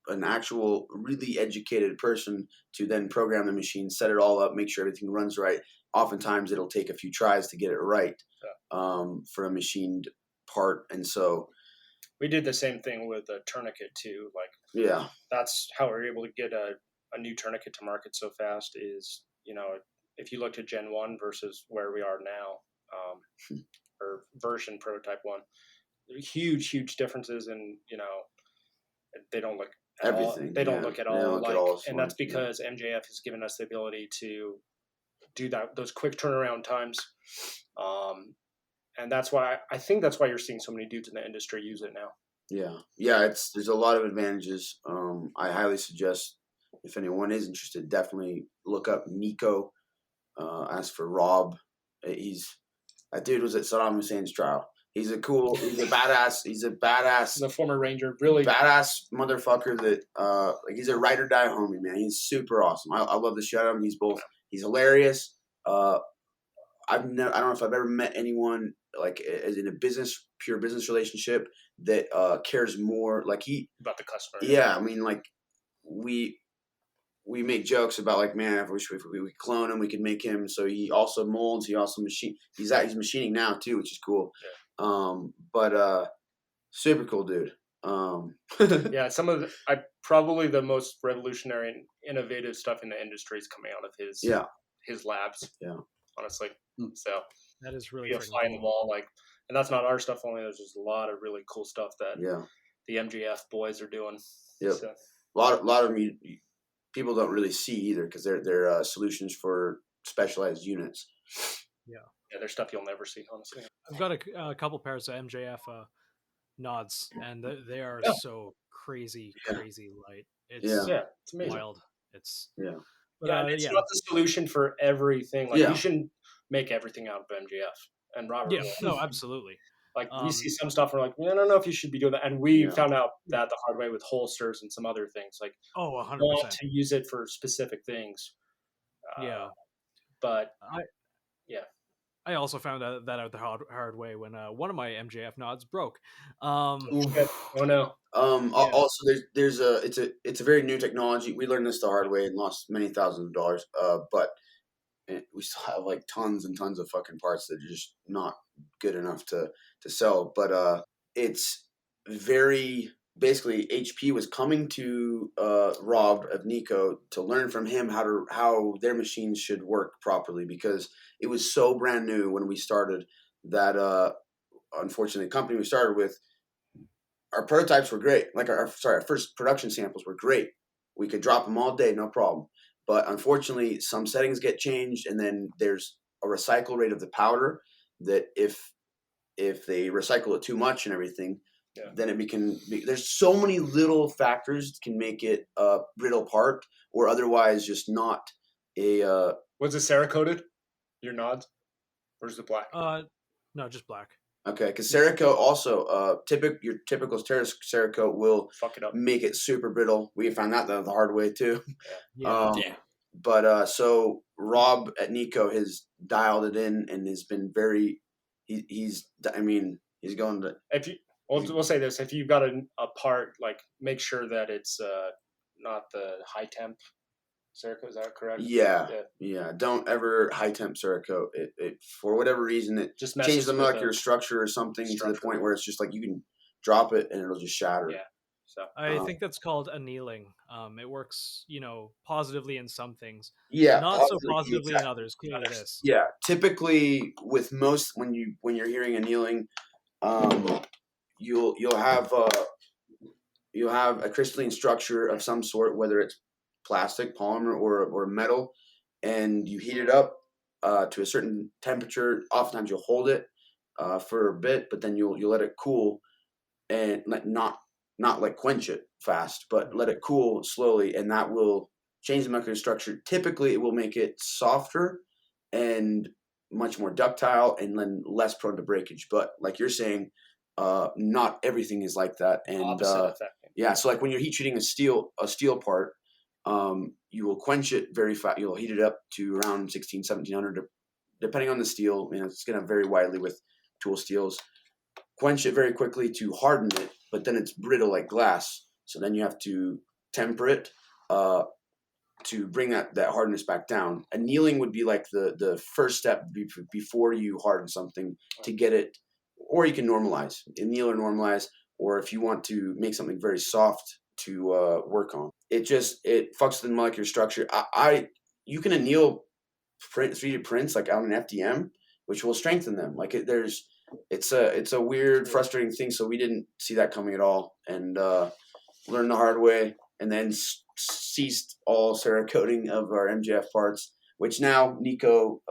an actual really educated person to then program the machine, set it all up, make sure everything runs right. Oftentimes it'll take a few tries to get it right for a machined part. And so we did the same thing with a tourniquet too. That's how we were able to get a new tourniquet to market so fast is, if you looked at Gen 1 versus where we are now, or version prototype 1, huge differences in, they don't look everything. They don't look at all alike, and that's because MJF has given us the ability to do those quick turnaround times, and that's why you're seeing so many dudes in the industry use it now. There's a lot of advantages. I highly suggest, if anyone is interested, definitely look up Nico. As for Rob, that dude was at Saddam Hussein's trial. He's a badass. He's a badass. The former Ranger, really badass motherfucker. That he's a ride or die homie, man. He's super awesome. I love the shit out of him. He's hilarious. I don't know if I've ever met anyone like as in a pure business relationship that cares more about the customer. Yeah, I mean, like we make jokes about like, man, if we could clone him, we could make him. So he also molds. He also he's machining now too, which is cool. But super cool dude. Some of probably the most revolutionary and innovative stuff in the industry is coming out of his labs. Yeah, honestly. So that is really a fly in the wall. And that's not our stuff only. There's just a lot of really cool stuff that the MGF boys are doing. Yep. So. A lot of people don't really see either, because they're solutions for specialized units. Yeah, there's stuff you'll never see, honestly. I've got a couple pairs of MJF nods, and they are so crazy light. It's amazing. Wild. It's but it's not the solution for everything. You shouldn't make everything out of MJF and Robert. Yeah, no, absolutely. We see some stuff, and we're like, I don't know if you should be doing that. And we found out that the hard way with holsters and some other things. 100%. Want to use it for specific things. But I also found that out the hard way when one of my MJF nods broke. Oh no. Also, it's a very new technology. We learned this the hard way and lost many thousands of dollars. But we still have like tons and tons of fucking parts that are just not good enough to sell. But it's very basically HP was coming to Rob of Nico to learn from him how their machines should work properly, because it was so brand new when we started that unfortunately the company we started with, our prototypes were great. Our first production samples were great. We could drop them all day, no problem. But unfortunately, some settings get changed, and then there's a recycle rate of the powder that if they recycle it too much and everything, then there's so many little factors that can make it a brittle part, or otherwise just not a. Was it Cerakoted? Your nods, or is it black? No, just black. Okay, because Cerakote also your typical Cerakote will fuck it up, make it super brittle. We found that the hard way too. But so Rob at Nico has dialed it in and has been very. He's going to. We'll say this: if you've got a part, make sure that it's not the high temp Cerakote, is that correct? Yeah. Don't ever high temp Cerakote. It for whatever reason it just changes the molecular structure or something to the point where it's just like you can drop it and it'll just shatter. Yeah. So I think that's called annealing. It works, positively in some things. Yeah, Not so positively in others. Clearly, this. Yeah, typically with most when you're hearing annealing, you'll have a crystalline structure of some sort, whether it's plastic, polymer, or metal, and you heat it up to a certain temperature. Oftentimes you'll hold it for a bit, but then you'll let it cool and not like quench it fast, but let it cool slowly, and that will change the molecular structure. Typically, it will make it softer and much more ductile and then less prone to breakage. But like you're saying, not everything is like that. And so like when you're heat treating a steel part, you will quench it very fast. You'll heat it up to around 1700, depending on the steel. It's going to vary widely with tool steels. Quench it very quickly to harden it, but then it's brittle like glass. So then you have to temper it to bring that hardness back down. Annealing would be like the first step before you harden something to get it, or you can normalize, anneal or normalize, or if you want to make something very soft to work on. It fucks with the molecular structure. You can anneal 3D prints like on an FDM, which will strengthen them. Like it's a weird, frustrating thing. So we didn't see that coming at all, and learned the hard way, and then ceased all Cerakoting of our MJF parts, which now Nico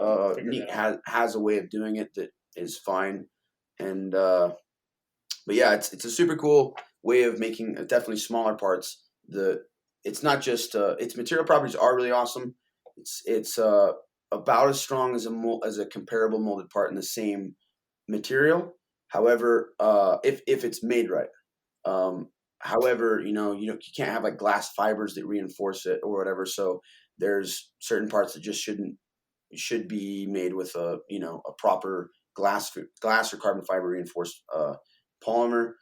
has a way of doing it that is fine. And but yeah, it's a super cool way of making definitely smaller parts. It's not just its material properties are really awesome. It's about as strong as a comparable molded part in the same material. However, if it's made right. However, you can't have like glass fibers that reinforce it or whatever. So there's certain parts that just should be made with a proper glass or carbon fiber reinforced polymer,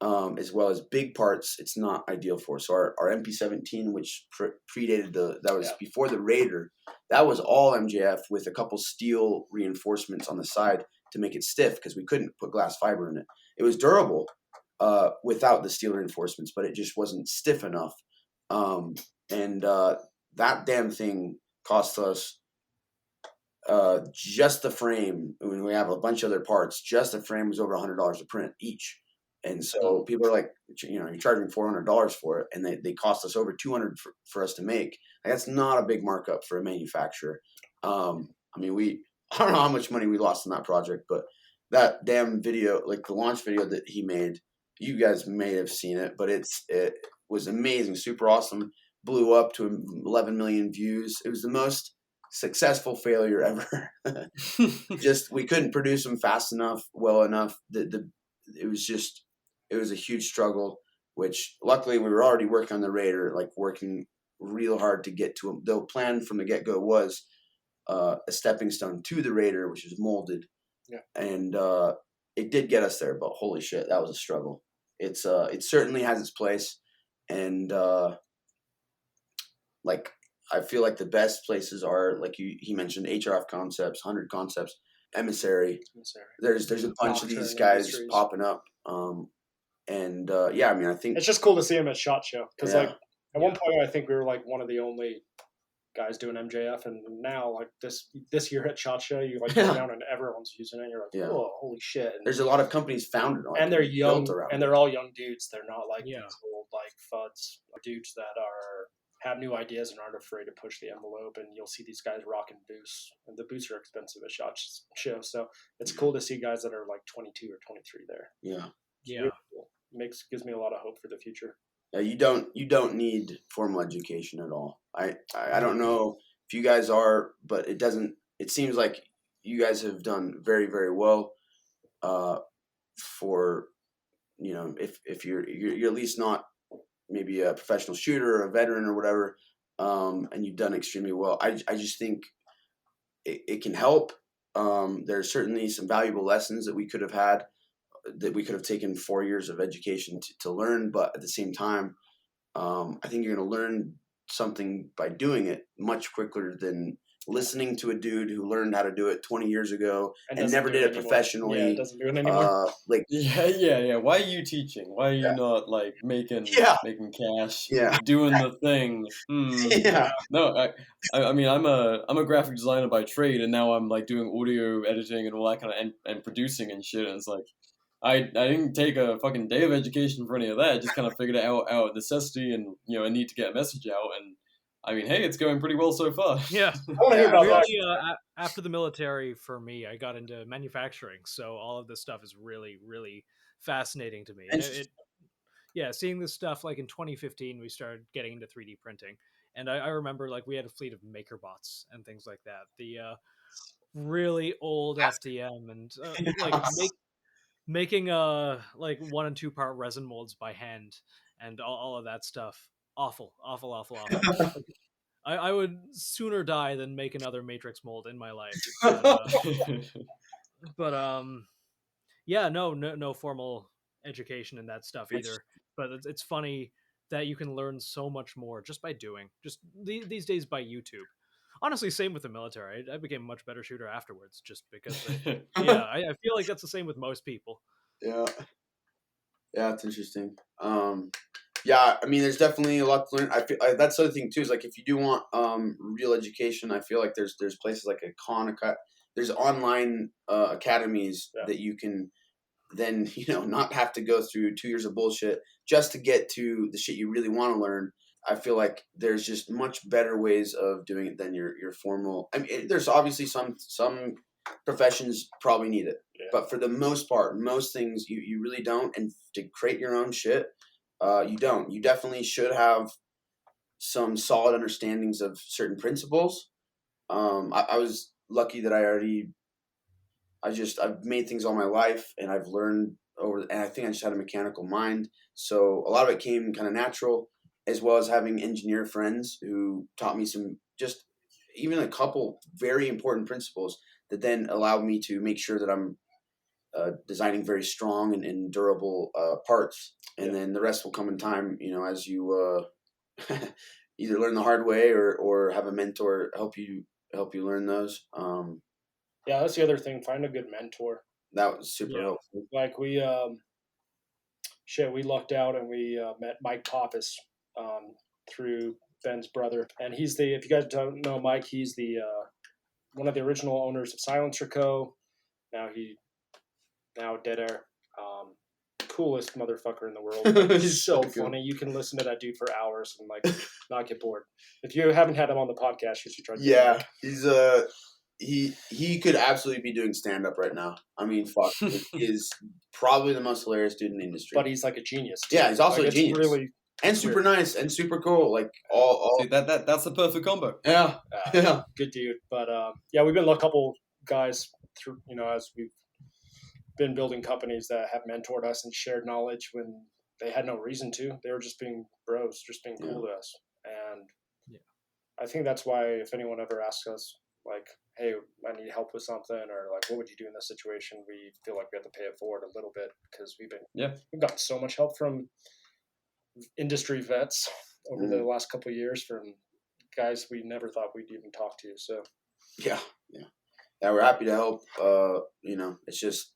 as well as big parts. It's not ideal for. So our MP17, which predated before the Raider, that was all MJF with a couple steel reinforcements on the side to make it stiff because we couldn't put glass fiber in it. It was durable without the steel reinforcements, but it just wasn't stiff enough. And that damn thing cost us just the frame. When we have a bunch of other parts, just the frame was over $100 a print each. And so people are like, you're charging $400 for it, and they cost us over $200 for us to make. Like, that's not a big markup for a manufacturer. I don't know how much money we lost in that project, but that damn video, like the launch video that he made, you guys may have seen it, but it was amazing, super awesome. Blew up to 11 million views. It was the most successful failure ever. We couldn't produce them fast enough, well enough. It was a huge struggle, which luckily we were already working on the Raider, like working real hard to get to them. The plan from the get-go was a stepping stone to the Raider, which is molded. Yeah. And it did get us there, but holy shit, that was a struggle. It certainly has its place, and like I feel like the best places are like he mentioned HRF Concepts, 100 Concepts, Emissary. There's a bunch of these guys popping up, and I think it's just cool to see them at SHOT Show because like at one point I think we were like one of the only guys doing MJF, and now like this year at SHOT Show, you like go down and everyone's using it. And you're like, oh, holy shit! And there's a lot of companies founded on it, and they're young, and they're all young dudes. They're not like these old like fuds, dudes that have new ideas and aren't afraid to push the envelope. And you'll see these guys rocking boots, and the boots are expensive at SHOT Show. So it's cool to see guys that are like 22 or 23 there. Yeah, really cool. Gives me a lot of hope for the future. Yeah, you don't need formal education at all. I don't know if you guys are, but it seems like you guys have done very, very well for, if you're at least not maybe a professional shooter or a veteran or whatever, and you've done extremely well. I just think it can help. There's certainly some valuable lessons that we could have taken 4 years of education to learn, but at the same time, I think you're going to learn something by doing it much quicker than listening to a dude who learned how to do it 20 years ago and never did it professionally. Yeah, doesn't do it anymore. Yeah. Why are you teaching? Why are you not like making cash? Yeah. Doing the thing. Yeah. No, I mean I'm a graphic designer by trade, and now I'm like doing audio editing and all that kind of and producing and shit. And it's like I didn't take a fucking day of education for any of that. I just kind of figured it out of necessity, and I need to get a message out. And I mean, hey, it's going pretty well so far. Yeah. I want to hear about that. After the military, for me, I got into manufacturing, so all of this stuff is really, really fascinating to me. Seeing this stuff, like in 2015, we started getting into 3D printing, and I remember like we had a fleet of MakerBots and things like that. The really old FDM and making like 1 and 2 part resin molds by hand and all of that stuff. Awful. I would sooner die than make another matrix mold in my life. No formal education in that stuff either. But it's funny that you can learn so much more just by doing. Just these days by YouTube. Honestly, same with the military. I became a much better shooter afterwards, just because. I feel like that's the same with most people. Yeah, it's interesting. Yeah, I mean, there's definitely a lot to learn. I feel that's the other thing too. Is like if you do want real education, I feel like there's places like there's online academies that you can then not have to go through 2 years of bullshit just to get to the shit you really want to learn. I feel like there's just much better ways of doing it than your formal. I mean, there's obviously some professions probably need it, but for the most part, most things you really don't. And to create your own shit. You don't. You definitely should have some solid understandings of certain principles. I was lucky that I've made things all my life, and I've learned and I think I just had a mechanical mind. So a lot of it came kind of natural, as well as having engineer friends who taught me even a couple very important principles that then allowed me to make sure that I'm designing very strong and durable parts, and then the rest will come in time. As you either learn the hard way or have a mentor help you learn those. Yeah, that's the other thing. Find a good mentor. That was super helpful. Like we lucked out and we met Mike Pappas through Ben's brother, and if you guys don't know Mike, he's the one of the original owners of Silencer Co. Now Dead Air. Coolest motherfucker in the world. He's so funny. You can listen to that dude for hours and like not get bored. If you haven't had him on the podcast, you should try. Yeah, he's he could absolutely be doing stand up right now. I mean, fuck, he is probably the most hilarious dude in the industry. But he's like a genius. Too. Yeah, he's also a genius. Really and super nice and super cool. Like all. See, that's the perfect combo. Yeah, good dude. But we've been a couple guys through as we've been building companies that have mentored us and shared knowledge when they had no reason to. They were just being bros, just being cool to us. And I think that's why if anyone ever asks us, like, hey, I need help with something, or like, what would you do in this situation? We feel like we have to pay it forward a little bit because we've gotten so much help from industry vets over the last couple of years from guys we never thought we'd even talk to. So yeah, we're happy to help. It's just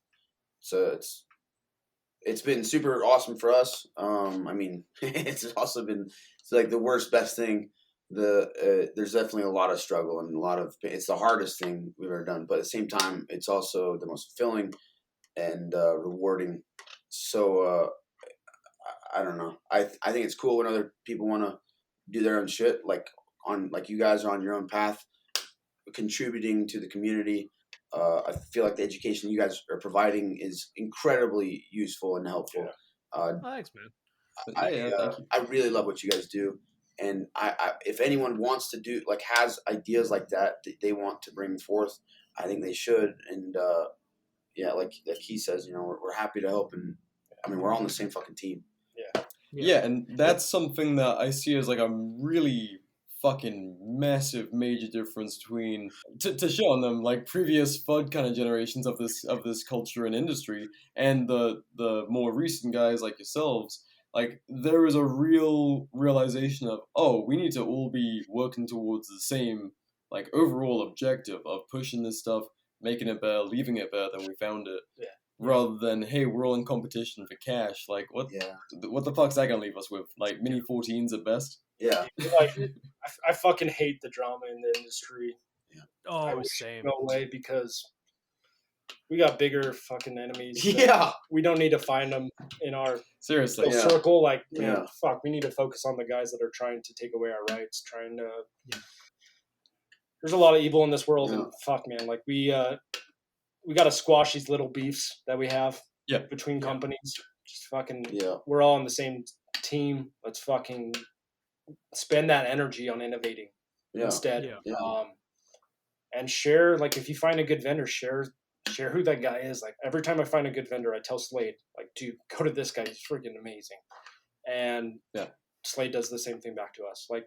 it's been super awesome for us. I mean, it's also been like the best thing. There's definitely a lot of struggle and it's the hardest thing we've ever done, but at the same time, it's also the most fulfilling and rewarding. So I don't know. I think it's cool when other people want to do their own shit, like you guys are on your own path, contributing to the community. I feel like the education you guys are providing is incredibly useful and helpful. Thanks, man. I really love what you guys do. And I if anyone wants to do, like, has ideas like that they want to bring forth, I think they should. And like he says, we're happy to help. And I mean, we're all on the same fucking team. Yeah, and that's something that I see as like a really fucking massive major difference between to show on them like previous FUD kind of generations of this culture and industry and the more recent guys like yourselves like there is a real realization of, oh, we need to all be working towards the same like overall objective of pushing this stuff, making it better, leaving it better than we found it. Yeah. Rather than, hey, we're all in competition for cash. Like, what the fuck's that gonna leave us with? Like mini 14s at best. Yeah. Like, I fucking hate the drama in the industry. Yeah. Oh, same. No way, because we got bigger fucking enemies. Yeah. We don't need to find them in our Seriously circle. Like, man, fuck, we need to focus on the guys that are trying to take away our rights, trying to. Yeah. There's a lot of evil in this world, and fuck, man, like we got to squash these little beefs that we have between companies. Just fucking, we're all on the same team. Let's fucking spend that energy on innovating instead. Yeah. And share, like, if you find a good vendor, share who that guy is. Like, every time I find a good vendor, I tell Slade, like, dude, go to this guy. He's freaking amazing. And Slade does the same thing back to us. Like,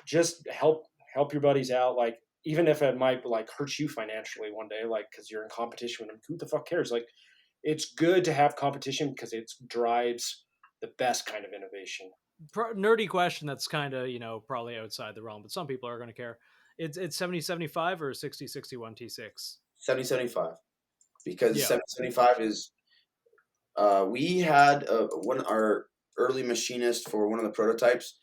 just help your buddies out. Like, even if it might like hurt you financially one day, like, because you're in competition with them, who the fuck cares? Like, it's good to have competition because it drives the best kind of innovation. Nerdy question that's kind of, probably outside the realm, but some people are going to care. It's 70-75 or 60-61 T6? 70-75. Because 70-75 is, we had our early machinist for one of the prototypes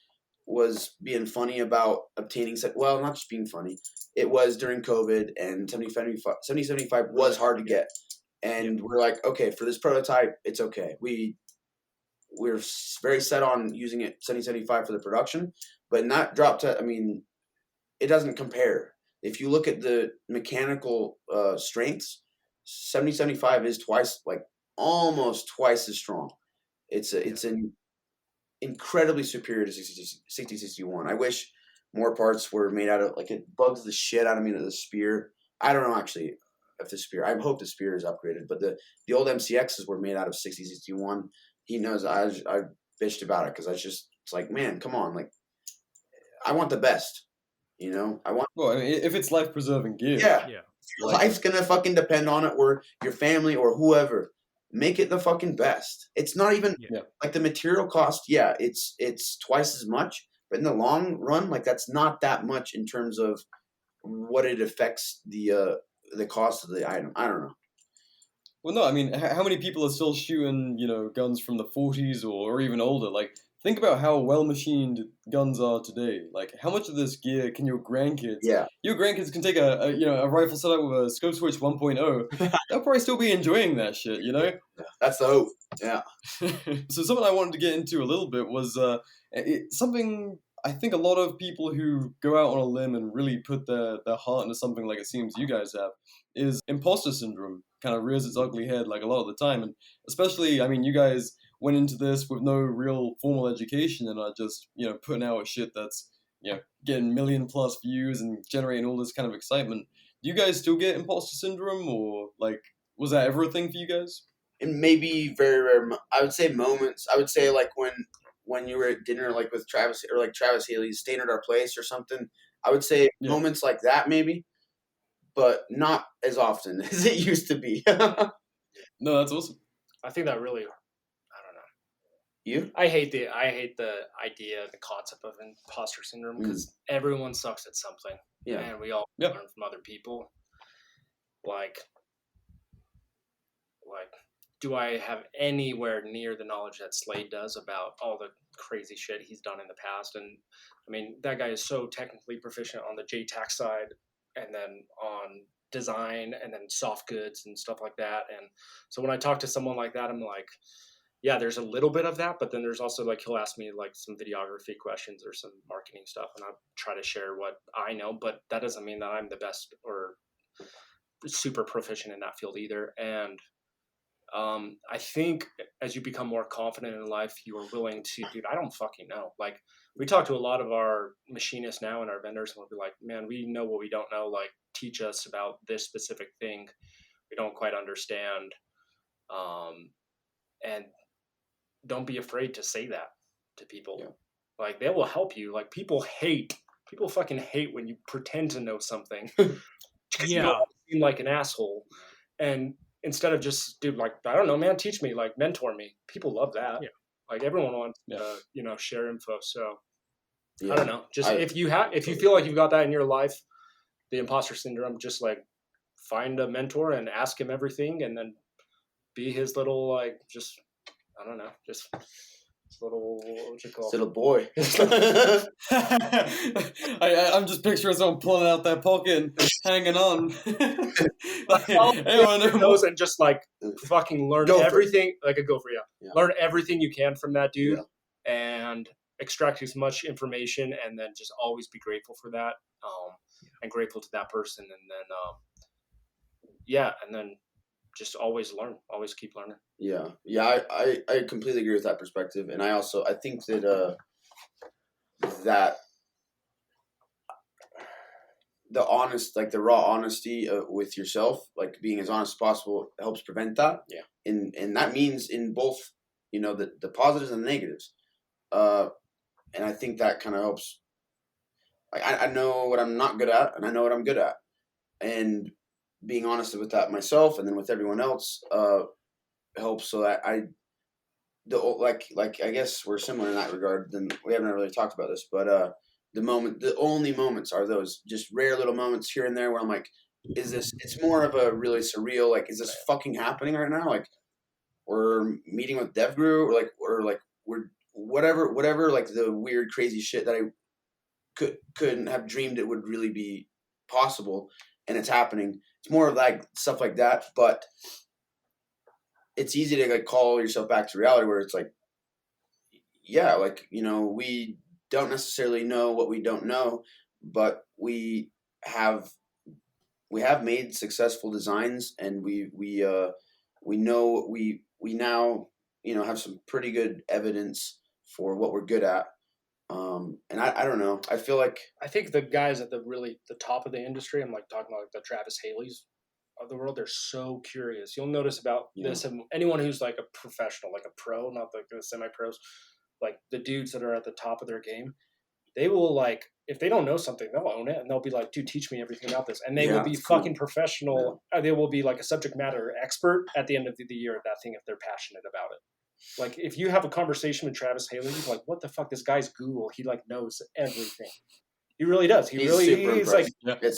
was being funny about obtaining, well, not just being funny. It was during COVID, and 70-75 was hard to get. And we're like, okay, for this prototype, it's okay. We're very set on using it 70-75 for the production, but not drop to, I mean, it doesn't compare. If you look at the mechanical strengths, 70-75 is almost twice as strong. It's an incredibly superior to 60-61. I wish more parts were made out of, like, it bugs the shit out of me that the spear. I don't know actually if the spear. I hope the spear is upgraded, but the old MCXs were made out of 60-61. He knows I bitched about it because it's like, man, come on, like, I want the best, I want. Well, I mean, if it's life preserving gear, your life's gonna fucking depend on it, or your family, or whoever. Make it the fucking best. It's not even like the material cost. Yeah, it's twice as much, but in the long run, like, that's not that much in terms of what it affects the cost of the item. I don't know. Well, no, I mean, how many people are still shooting, guns from the 40s or even older? Like, think about how well machined guns are today. Like, how much of this gear can your grandkids? Yeah. Your grandkids can take a rifle set up with a Scopeswitch 1.0. They'll probably still be enjoying that shit, That's the hope. Yeah. So something I wanted to get into a little bit was something I think a lot of people who go out on a limb and really put their heart into something like it seems you guys have is imposter syndrome. Kind of rears its ugly head like a lot of the time, and especially, I mean, you guys went into this with no real formal education and are just putting out shit that's getting 1 million+ views and generating all this kind of excitement. Do you guys still get imposter syndrome, or like, was that ever a thing for you guys? It may be very rare. I would say moments. I would say, like, when you were at dinner, like with Travis, or like Travis Haley staying at our place or something. I would say moments like that maybe, but not as often as it used to be. No, that's awesome. I think that really, I don't know. You? I hate the idea, the concept of imposter syndrome, because everyone sucks at something. Yeah. And we all learn from other people. Like, do I have anywhere near the knowledge that Slade does about all the crazy shit he's done in the past? And I mean, that guy is so technically proficient on the JTAC side, and then on design, and then soft goods and stuff like that. And so when I talk to someone like that, I'm like, yeah, there's a little bit of that, but then there's also, like, he'll ask me like some videography questions or some marketing stuff, and I'll try to share what I know, but that doesn't mean that I'm the best or super proficient in that field either. And I think as you become more confident in life, you are willing to, dude, I don't fucking know. Like, we talk to a lot of our machinists now and our vendors, and we'll be like, man, we know what we don't know. Like, teach us about this specific thing we don't quite understand. And don't be afraid to say that to people. Yeah. Like, they will help you. Like, people fucking hate when you pretend to know something. You don't seem like an asshole. And instead of just, dude, like, I don't know, man, teach me, like, mentor me. People love that. Yeah. Like everyone wants to, share info. So I don't know. Just if you feel like you've got that in your life, the imposter syndrome, just like find a mentor and ask him everything, and then be his little like just I don't know, just little what you call little boy. I'm just picturing someone pulling out their pocket and hanging on. And just like fucking learn everything like a gopher, learn everything you can from that dude and extract as much information, and then just always be grateful for that, and grateful to that person, and then just always learn, always keep learning. I completely agree with that perspective, and I think that that the honest, like the raw honesty with yourself, like being as honest as possible, helps prevent that. And that means in both, the positives and the negatives. And I think that kind of helps. Like I know what I'm not good at, and I know what I'm good at, and being honest with that myself, and then with everyone else, helps. So that I guess we're similar in that regard. Then we haven't really talked about this, but the only moments are those just rare little moments here and there where I'm like, it's more of a really surreal, like, is this fucking happening right now? Like, we're meeting with DevGuru, or we're whatever, like the weird, crazy shit that I couldn't have dreamed it would really be possible, and it's happening. It's more of like stuff like that, but it's easy to like call yourself back to reality where it's like, we don't necessarily know what we don't know, but we have made successful designs, and we know we now have some pretty good evidence for what we're good at. And I don't know. I think the guys at the top of the industry, I'm like talking about like the Travis Haleys of the world, they're so curious. You'll notice about this, and anyone who's like a professional, like a pro, not like the semi-pros, like the dudes that are at the top of their game, they will like, if they don't know something, they'll own it, and they'll be like, dude, teach me everything about this. And they will be fucking professional. They will be like a subject matter expert at the end of the year at that thing if they're passionate about it. Like if you have a conversation with Travis Haley, you're like, what the fuck? This guy's Google. He like knows everything. He really does. He's like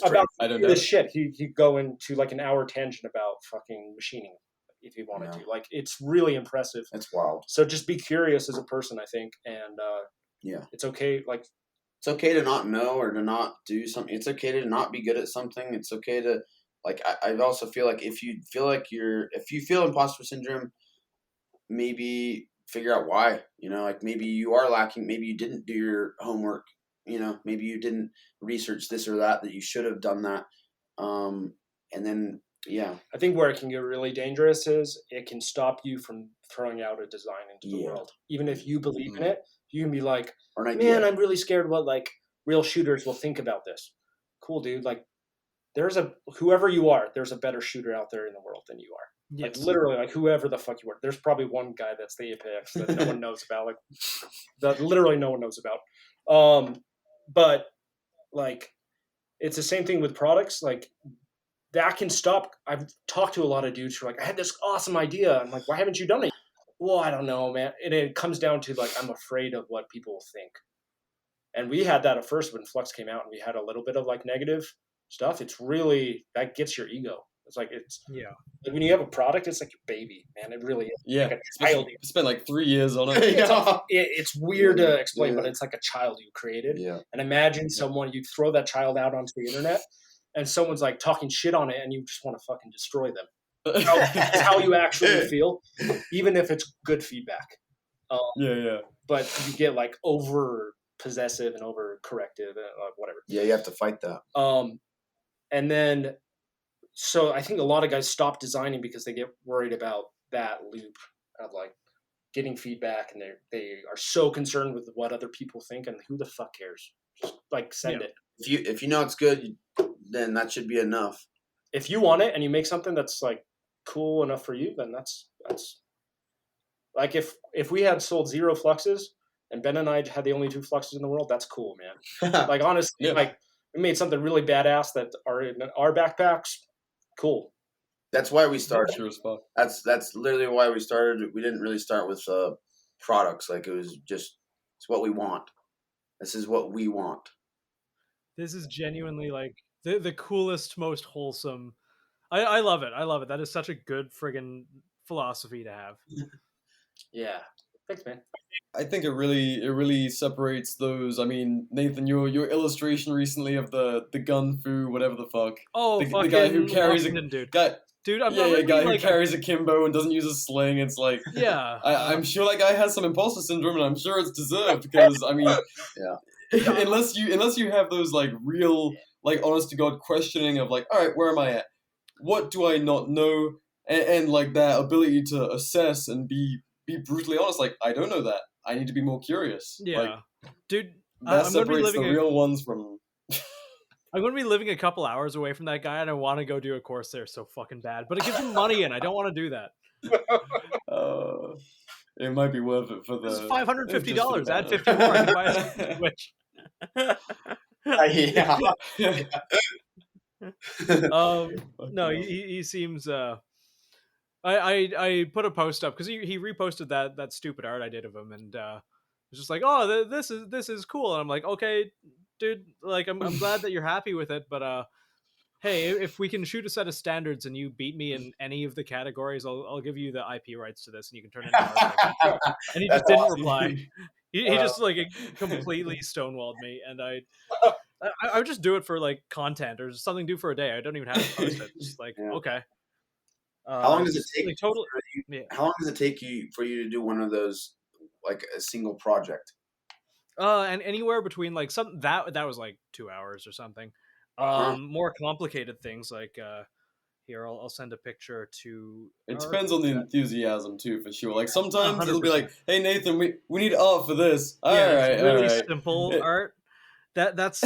about this shit. He'd go into like an hour tangent about fucking machining if he wanted to. Like it's really impressive. It's wild. So just be curious as a person, I think, and it's okay. Like it's okay to not know or to not do something. It's okay to not be good at something. It's okay to like. I also feel like if you feel imposter syndrome, maybe figure out why. Like maybe you are lacking. Maybe you didn't do your homework. Maybe you didn't research this or that you should have done that. And then, I think where it can get really dangerous is it can stop you from throwing out a design into the world. Even if you believe in it, you can be like, man, I'm really scared what like real shooters will think about this. Cool, dude. Like whoever you are, there's a better shooter out there in the world than you are. Yes. Like literally, like whoever the fuck you are. There's probably one guy that's the apex that no one knows about. Like that literally no one knows about. But like, it's the same thing with products. Like that can stop. I've talked to a lot of dudes who are like, I had this awesome idea. I'm like, why haven't you done it? Well, I don't know, man. And it comes down to like, I'm afraid of what people will think. And we had that at first when Flux came out, and we had a little bit of like negative stuff. It's really, that gets your ego. It's like, like when you have a product, it's like your baby, man. It really is. Yeah. Like a child. Spent like 3 years on it. It's weird to explain, but it's like a child you created. Yeah. And imagine someone, you throw that child out onto the internet, and someone's like talking shit on it, and you just want to fucking destroy them. That's how you actually feel, even if it's good feedback. But you get like over possessive and over corrective and whatever. Yeah, you have to fight that. And then, so I think a lot of guys stop designing because they get worried about that loop of like getting feedback, and they are so concerned with what other people think, and who the fuck cares? Just like send it. If you know it's good, then that should be enough. If you want it and you make something that's like cool enough for you, then that's like if we had sold 0 fluxes and Ben and I had the only 2 fluxes in the world, that's cool, man. Like honestly, like we made something really badass that are in our backpacks. Cool. That's why we started. That's literally why we started. We didn't really start with products. Like it was just, it's what we want. This is what we want. This is genuinely like the coolest, most wholesome. I love it. I love it. That is such a good friggin' philosophy to have. Yeah. Thanks, man. I think it really separates those. I mean, Nathan, your illustration recently of the gun fu, whatever the fuck. Oh, the guy who carries a dude. guy. Dude, I'm guy who like, carries a kimbo and doesn't use a sling. It's like, yeah. I'm sure that guy has some imposter syndrome, and I'm sure it's deserved because I mean, unless you have those like real, like honest to God questioning of like, all right, where am I at? What do I not know? And like that ability to assess and be brutally honest. Like, I don't know that. I need to be more curious. Yeah, like, dude. That separates the real ones from. I'm going to be living a couple hours away from that guy, and I want to go do a course there so fucking bad. But it gives you money, and I don't want to do that. It might be worth it for the. It's $550. Add 50 more. I can buy a Switch. No, he seems. I put a post up because he reposted that stupid art I did of him, and was just like, oh, this is cool, and I'm like, okay, dude, like I'm glad that you're happy with it, but hey, if we can shoot a set of standards and you beat me in any of the categories, I'll give you the IP rights to this, and you can turn it into art. And he just didn't reply. He just like completely stonewalled me, and I would just do it for like content or something to do for a day. I don't even have to post it. Just like okay. How long does it take? Like, How long does it take for you to do one of those, like a single project? And anywhere between like that was like 2 hours or something. More complicated things like here I'll send a picture to. It depends on the enthusiasm too, for sure. Like sometimes 100%. It'll be like, "Hey Nathan, we need art for this." Really simple art. That's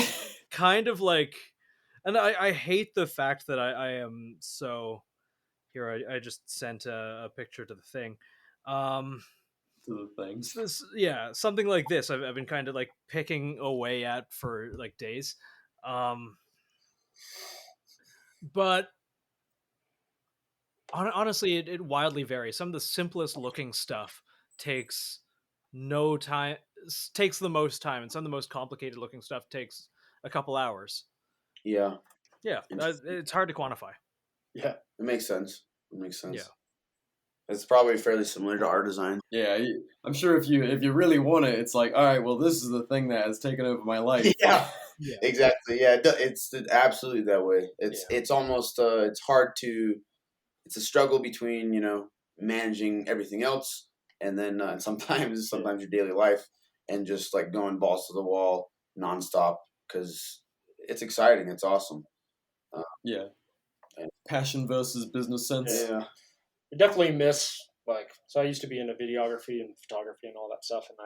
kind of like, and I hate the fact that I am so. Here I just sent a picture to the thing. To the things. Something like this. I've been kind of like picking away at for like days. But honestly, it wildly varies. Some of the simplest looking stuff takes no time, takes the most time, and some of the most complicated looking stuff takes a couple hours. Yeah. It's hard to quantify. Yeah, it makes sense. Yeah. It's probably fairly similar to art design. Yeah, I'm sure if you really want it, it's like, all right, well, this is the thing that has taken over my life. Yeah. Exactly. Yeah, it's absolutely that way. It's almost it's hard to. It's a struggle between managing everything else and then sometimes your daily life and just like going balls to the wall nonstop because it's exciting. It's awesome. Passion versus business sense. Yeah. I definitely miss so I used to be into videography and photography and all that stuff, and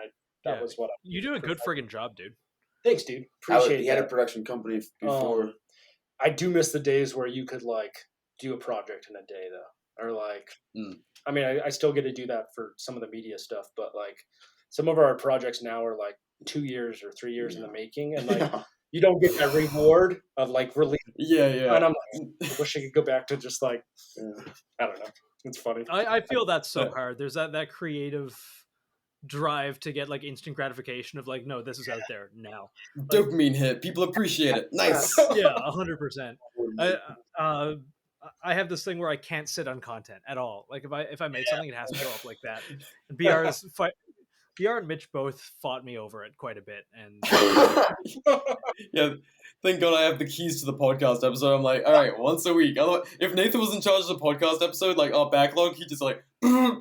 that was what you do a good friggin' job, dude. Thanks, dude. Appreciate it. He had a production company before. I do miss the days where you could do a project in a day though, or I mean, I still get to do that for some of the media stuff, but some of our projects now are 2 years or 3 years in the making, and you don't get that reward of release. Yeah. And I'm I wish I could go back to just I don't know. It's funny. I feel that's so hard. There's that creative drive to get instant gratification of no, this is out there now. Dopamine hit. People appreciate it. Nice. Yeah, 100%. I have this thing where I can't sit on content at all. If I make something, it has to go up like that. And BR and Mitch both fought me over it quite a bit, and yeah, thank God I have the keys to the podcast episode. I'm like, all right, once a week. Otherwise, if Nathan was in charge of the podcast episode, our backlog, he'd just all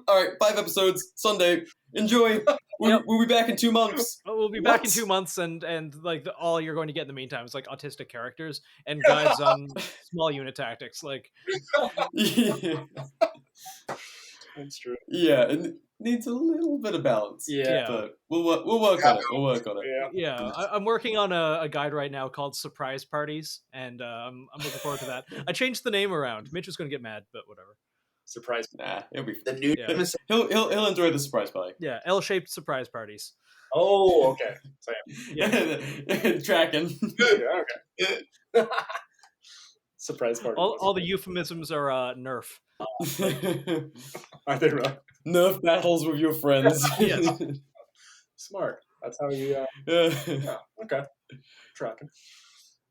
right, 5 episodes, Sunday, enjoy. We'll be back in 2 months. We'll be back in 2 months, and all you're going to get in the meantime is autistic characters and guides on small unit tactics. Yeah. That's true. Yeah, it needs a little bit of balance. Yeah. But we'll work on it. We'll work on it. Yeah. I'm working on a guide right now called Surprise Parties, and I'm looking forward to that. I changed the name around. Mitch is going to get mad, but whatever. Surprise. Nah, he'll be the new. Yeah. He'll enjoy the surprise party. Yeah, L-shaped surprise parties. Oh, okay. So, Tracking. Okay. Surprise party. All the euphemisms are Nerf. Are they really? Nerf battles with your friends. Yes. Smart. That's how you. Yeah. Yeah. Okay. Tracking.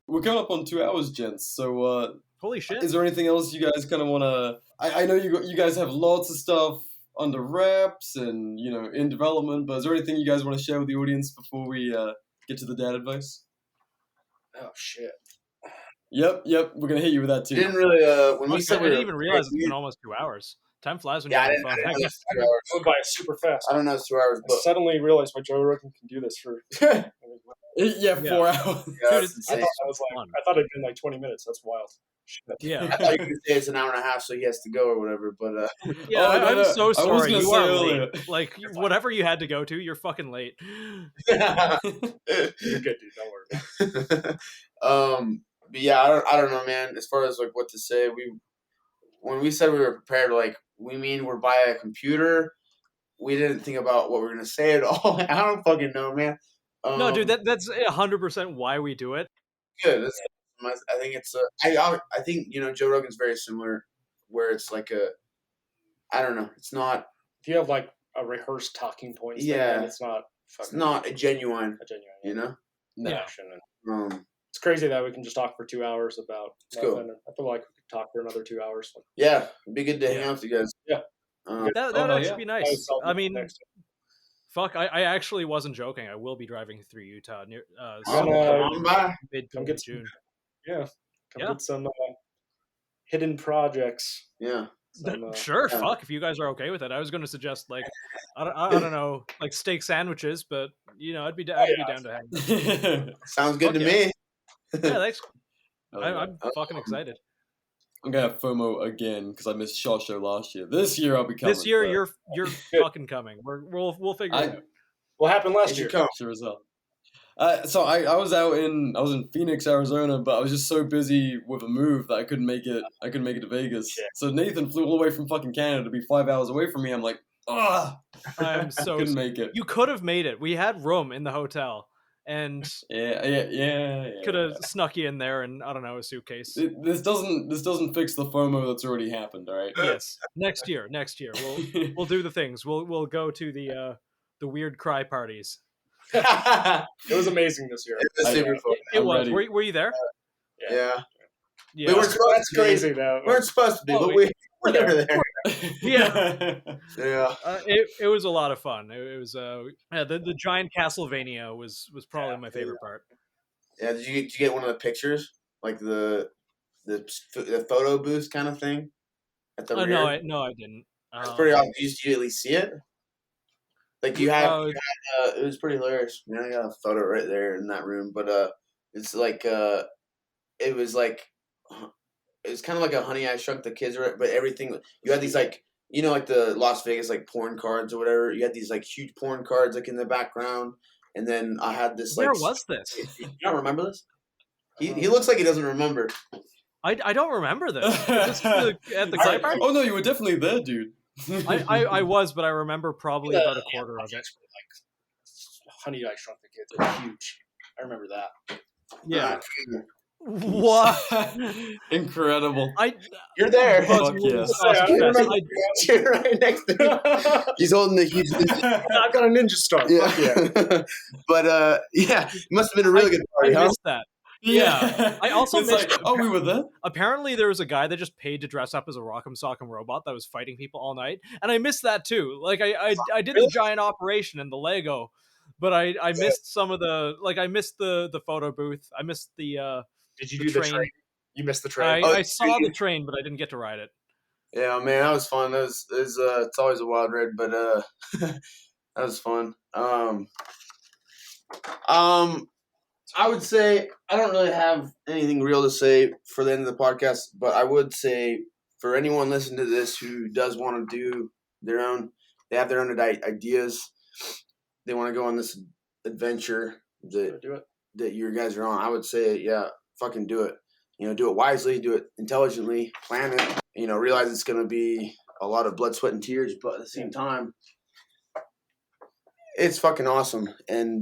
We're coming up on 2 hours, gents. So, Holy shit. is there anything else you guys kind of want to? I know you guys have lots of stuff under wraps and in development, but is there anything you guys want to share with the audience before we get to the dad advice? Oh shit. Yep. We're gonna hit you with that too. Didn't really. When we said I didn't even realize it's been almost 2 hours. Time flies when you're having fun. I It went by super fast. I don't know, it's 2 hours, I but suddenly realized why Joe Rogan can do this for. Yeah, 4 hours. Dude, it's I thought it'd been like 20 minutes. That's wild. Shit. Yeah. I thought you could say it's an hour and a half, so he has to go or whatever. But Yeah, no, I'm so I was sorry. gonna You say are earlier. late. Like, whatever you had to go to, you're fucking late. You're good, dude. Don't worry. But yeah, I don't know, man. As far as like what to say, when we said we were prepared, like we mean we're by a computer. We didn't think about what we were gonna say at all. I don't fucking know, man. No, dude, that's 100% why we do it. Good. I think it's I think Joe Rogan's very similar, where it's like I don't know. It's not. If you have like a rehearsed talking points, Yeah. then it's not. It's not a genuine. No. action. And it's crazy that we can just talk for 2 hours about nothing. cool. And I feel like we could talk for another 2 hours. Yeah, it'd be good to hang out with you guys. Yeah. That Oh, would yeah. be nice. I mean, next fuck, I actually wasn't joking. I will be driving through Utah near Come on by. mid come to get June. Come Yeah. get some hidden projects. Yeah. Some, Sure, yeah. fuck, if you guys are okay with it. I was going to suggest like I don't know, like steak sandwiches, but I'd be down to hang. Sounds good Fuck to yeah. me. Yeah, thanks. I like I'm fucking excited. I'm gonna have FOMO again because I missed SHOT Show last year. This year I'll be coming. This year but you're fucking coming. We'll figure it out. what happened last It year? should come. sure as hell. So I was in Phoenix, Arizona, but I was just so busy with a move that I couldn't make it. I couldn't make it to Vegas. Shit. So Nathan flew all the way from fucking Canada to be 5 hours away from me. I'm like, I'm I so couldn't make it. You could have made it. We had room in the hotel, and Yeah. could have snuck you in there, and I don't know, a suitcase. This doesn't fix the FOMO that's already happened. All right. Yes, next year we'll do the things. We'll go to the weird cry parties. It was amazing this year. It was super fun. It I'm was. ready. Were you there? Yeah. Yeah. We weren't supposed That's to be. crazy though. We weren't supposed to be, Oh, but we were there. Yeah. Yeah. It was a lot of fun. It was the giant Castlevania was probably my favorite part. Yeah. Did you get one of the pictures, like the photo booth kind of thing at the rear? No, I didn't. It's pretty obvious. Did you at least see it? Like you had, it was pretty hilarious. I got a photo right there in that room, but it's like it was kind of like a Honey I Shrunk the Kids, but everything you had these like like the Las Vegas like porn cards or whatever. You had these like huge porn cards like in the background, and then I had this like. Where was this? You don't remember this? He looks like he doesn't remember. I don't remember this. Is this at the cry party? Oh no, you were definitely there, dude. I was, but I remember probably about a quarter of it. Like Honey I Shrunk the Kids are huge. I remember that. Yeah. What? Incredible. You're there. Fuck yeah. You're right next to him. He's holding the huge. I've got a ninja star. Yeah. Fuck yeah. But yeah, it must have been a really good party, I huh? missed that. Yeah. I also It's missed. like, oh, we were there. Apparently, there was a guy that just paid to dress up as a Rock'em Sock'em robot that was fighting people all night, and I missed that too. Like I did the giant operation and the Lego, but I missed some of the I missed the photo booth. I missed the. Did you do the train? You missed the train. I saw the train, but I didn't get to ride it. Yeah, man, that was fun. It's always a wild ride, but that was fun. I would say I don't really have anything real to say for the end of the podcast, but I would say for anyone listening to this who does want to do their own, they have their own ideas, they want to go on this adventure that you guys are on. I would say, yeah, fucking do it. Do it wisely, do it intelligently, plan it. Realize it's going to be a lot of blood, sweat, and tears, but at the same time, it's fucking awesome. And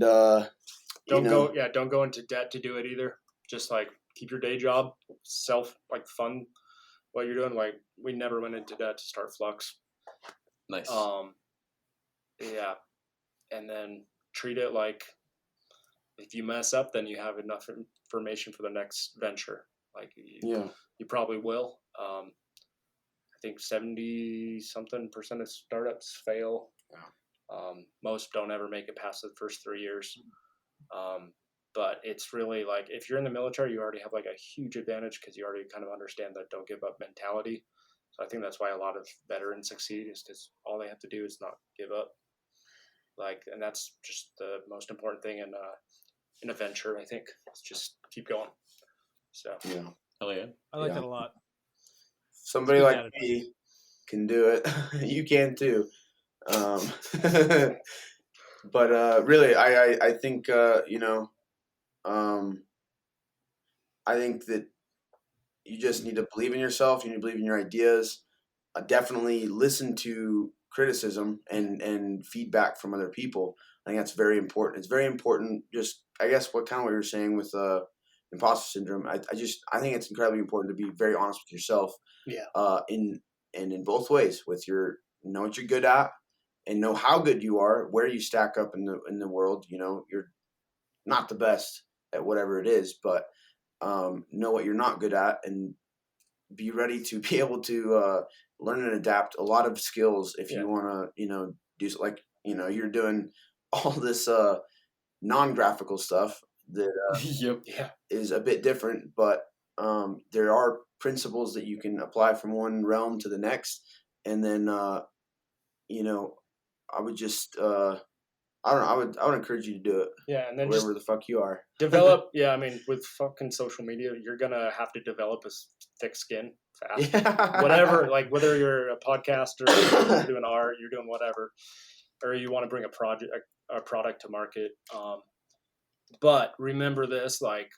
don't go into debt to do it either. Just keep your day job, fun what you're doing. Like, we never went into debt to start Flux. Nice. Yeah, and then treat it like if you mess up, then you have enough information for the next venture. Like, you probably will. I think 70-something% of startups fail. Yeah. Most don't ever make it past the first 3 years. But it's really like, if you're in the military, you already have like a huge advantage because you already kind of understand that don't give up mentality. So I think that's why a lot of veterans succeed, is because all they have to do is not give up. Like, and that's just the most important thing in a venture, I think. It's just keep going. So yeah, hell yeah, I like that a lot. Somebody like me can do it. You can too. But really, I think I think that you just need to believe in yourself. You need to believe in your ideas. Definitely listen to criticism and feedback from other people. I think that's very important. It's very important. Just, I guess, what you're saying with imposter syndrome. I think it's incredibly important to be very honest with yourself. Yeah. In both ways, with know what you're good at and know how good you are, where you stack up in the world. You're not the best at whatever it is, but know what you're not good at and be ready to be able to learn and adapt a lot of skills if you want to, do like, you're doing all this non-graphical stuff that is a bit different, but there are principles that you can apply from one realm to the next. And then, I would just, I don't know. I would encourage you to do it. Yeah, and then wherever the fuck you are. Develop. Yeah, I mean, with fucking social media, you're gonna have to develop a thick skin fast. Yeah. Whatever, like whether you're a podcaster, you're doing art, you're doing whatever, or you want to bring a product to market. But remember this: like,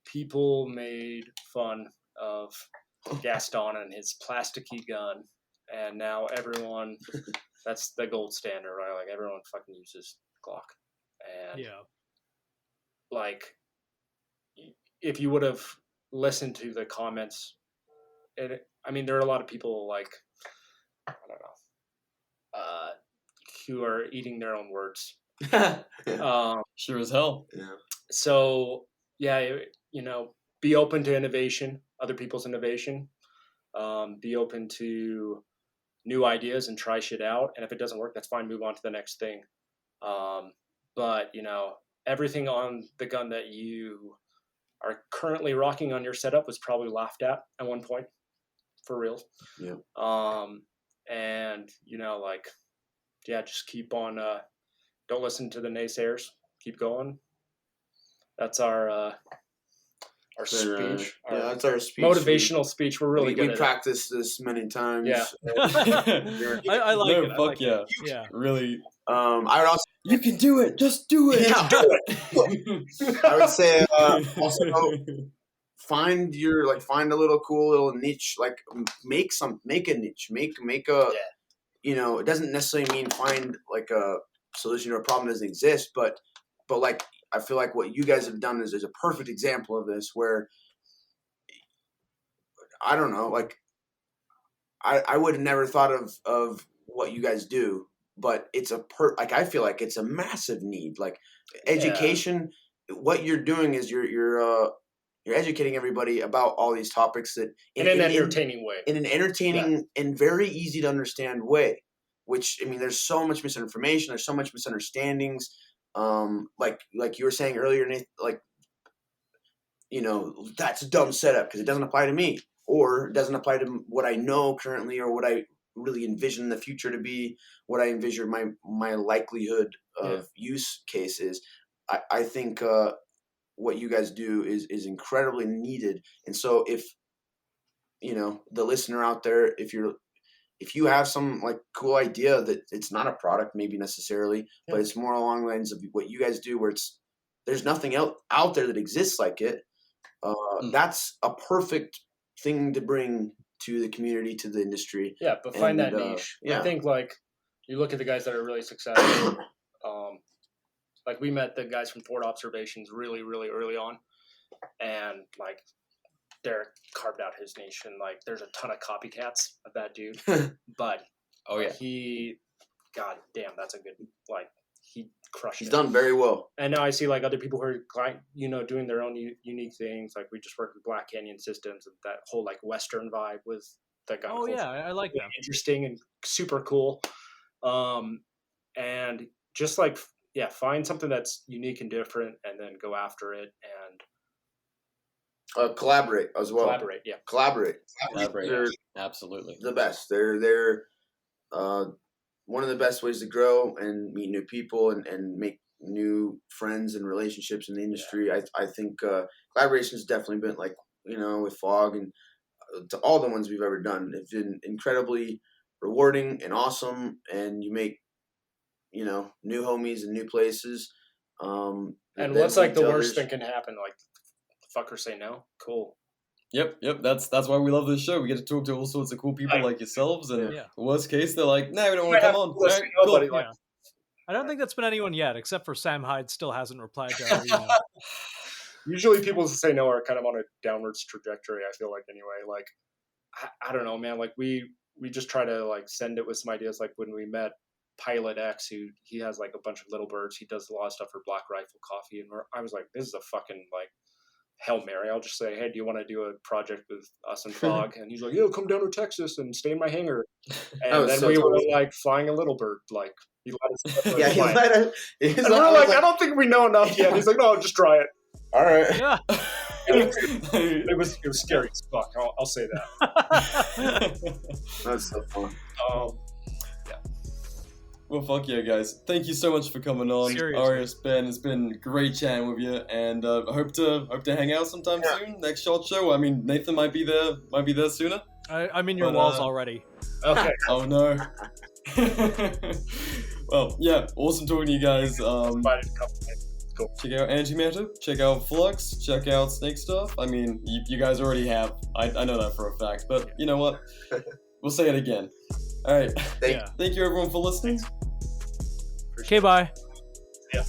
people made fun of Gaston and his plasticky gun, and now everyone. That's the gold standard, right? Like, everyone fucking uses Glock. And like, if you would have listened to the comments, I mean, there are a lot of people, like, I don't know, who are eating their own words. Sure as hell. Yeah. So, yeah, be open to innovation, other people's innovation. Be open to new ideas and try shit out. And if it doesn't work, that's fine. Move on to the next thing. But, everything on the gun that you are currently rocking on your setup was probably laughed at one point, for real. Yeah. And, just keep on, don't listen to the naysayers. Keep going. That's our speech. That's our speech. Motivational speech. We're really good at it. We practiced this many times. Yeah. I like it. Fuck yeah. Yeah. Really. I would also. You can do it. Just do it. Yeah. Do it. I would say also find a little cool little niche. Like, make a niche. Make a. Yeah. It doesn't necessarily mean find like a solution to a problem that doesn't exist, but like, I feel like what you guys have done is a perfect example of this, where I don't know, like, I would have never thought of what you guys do, but it's I feel like it's a massive need. Like, education, what you're doing is you're educating everybody about all these topics that in an entertaining way. In an entertaining and very easy to understand way. Which, I mean, there's so much misinformation, there's so much misunderstandings. Like you were saying earlier, Nathan, like, that's a dumb setup because it doesn't apply to me, or it doesn't apply to what I know currently, or what I really envision the future to be, what I envision my likelihood of use case is. I think what you guys do is incredibly needed. And so if, the listener out there, if you have some like cool idea that it's not a product maybe necessarily, but it's more along the lines of what you guys do, where there's nothing out there that exists like it. That's a perfect thing to bring to the community, to the industry. Yeah, but find that niche. I think, like, you look at the guys that are really successful. Like, we met the guys from Fort Observations really, really early on, and like, Derek carved out his niche, and like there's a ton of copycats of that dude. But oh yeah, God damn, that's a good he crushed. He's done very well. And now I see like other people who are doing their own unique things. Like we just worked with Black Canyon Systems, and that whole like Western vibe was that got cool. Yeah, I like that. Interesting and super cool. And just like find something that's unique and different, and then go after it and collaborate as well. Collaborate. They're absolutely the best. They're one of the best ways to grow and meet new people and make new friends and relationships in the industry. Yeah. I think collaboration has definitely been like, with Fog and to all the ones we've ever done. It's been incredibly rewarding and awesome, and you make, new homies in new places. And what's like the worst thing can happen? Like, fucker say no? Cool. Yep. That's why we love this show. We get to talk to all sorts of cool people like yourselves, and worst case, they're like, "No, we don't want to come on." Right, cool. Yeah. I don't think that's been anyone yet, except for Sam Hyde. Still hasn't replied to our email. Usually, people who say no are kind of on a downwards trajectory. I feel like anyway. Like, I don't know, man. Like we just try to like send it with some ideas. Like when we met Pilot X, he has like a bunch of little birds. He does a lot of stuff for Black Rifle Coffee, and I was like, this is a fucking like Hail Mary. I'll just say, hey, do you want to do a project with us and Fog? And he's like, yeah, come down to Texas and stay in my hangar. And then we were like flying a little bird. Like he let us. Yeah, he let us. And we're like, I don't think we know enough yet. He's like, no, just try it. All right. Yeah. It was scary as fuck. I'll say that. That's so fun. Well, fuck yeah, guys. Thank you so much for coming on. Seriously. Arius, Ben, it's been great chatting with you, and I hope to hang out sometime soon. Next short show. I mean, Nathan might be there sooner. I'm in your walls already. Okay. Oh no. Well, yeah, awesome talking to you guys. Cool. Check out Antimatter, check out Flux, check out Snakestaff. I mean, you guys already have. I know that for a fact, but you know what? We'll say it again. All right. Thank you everyone for listening. Okay, bye. Yeah.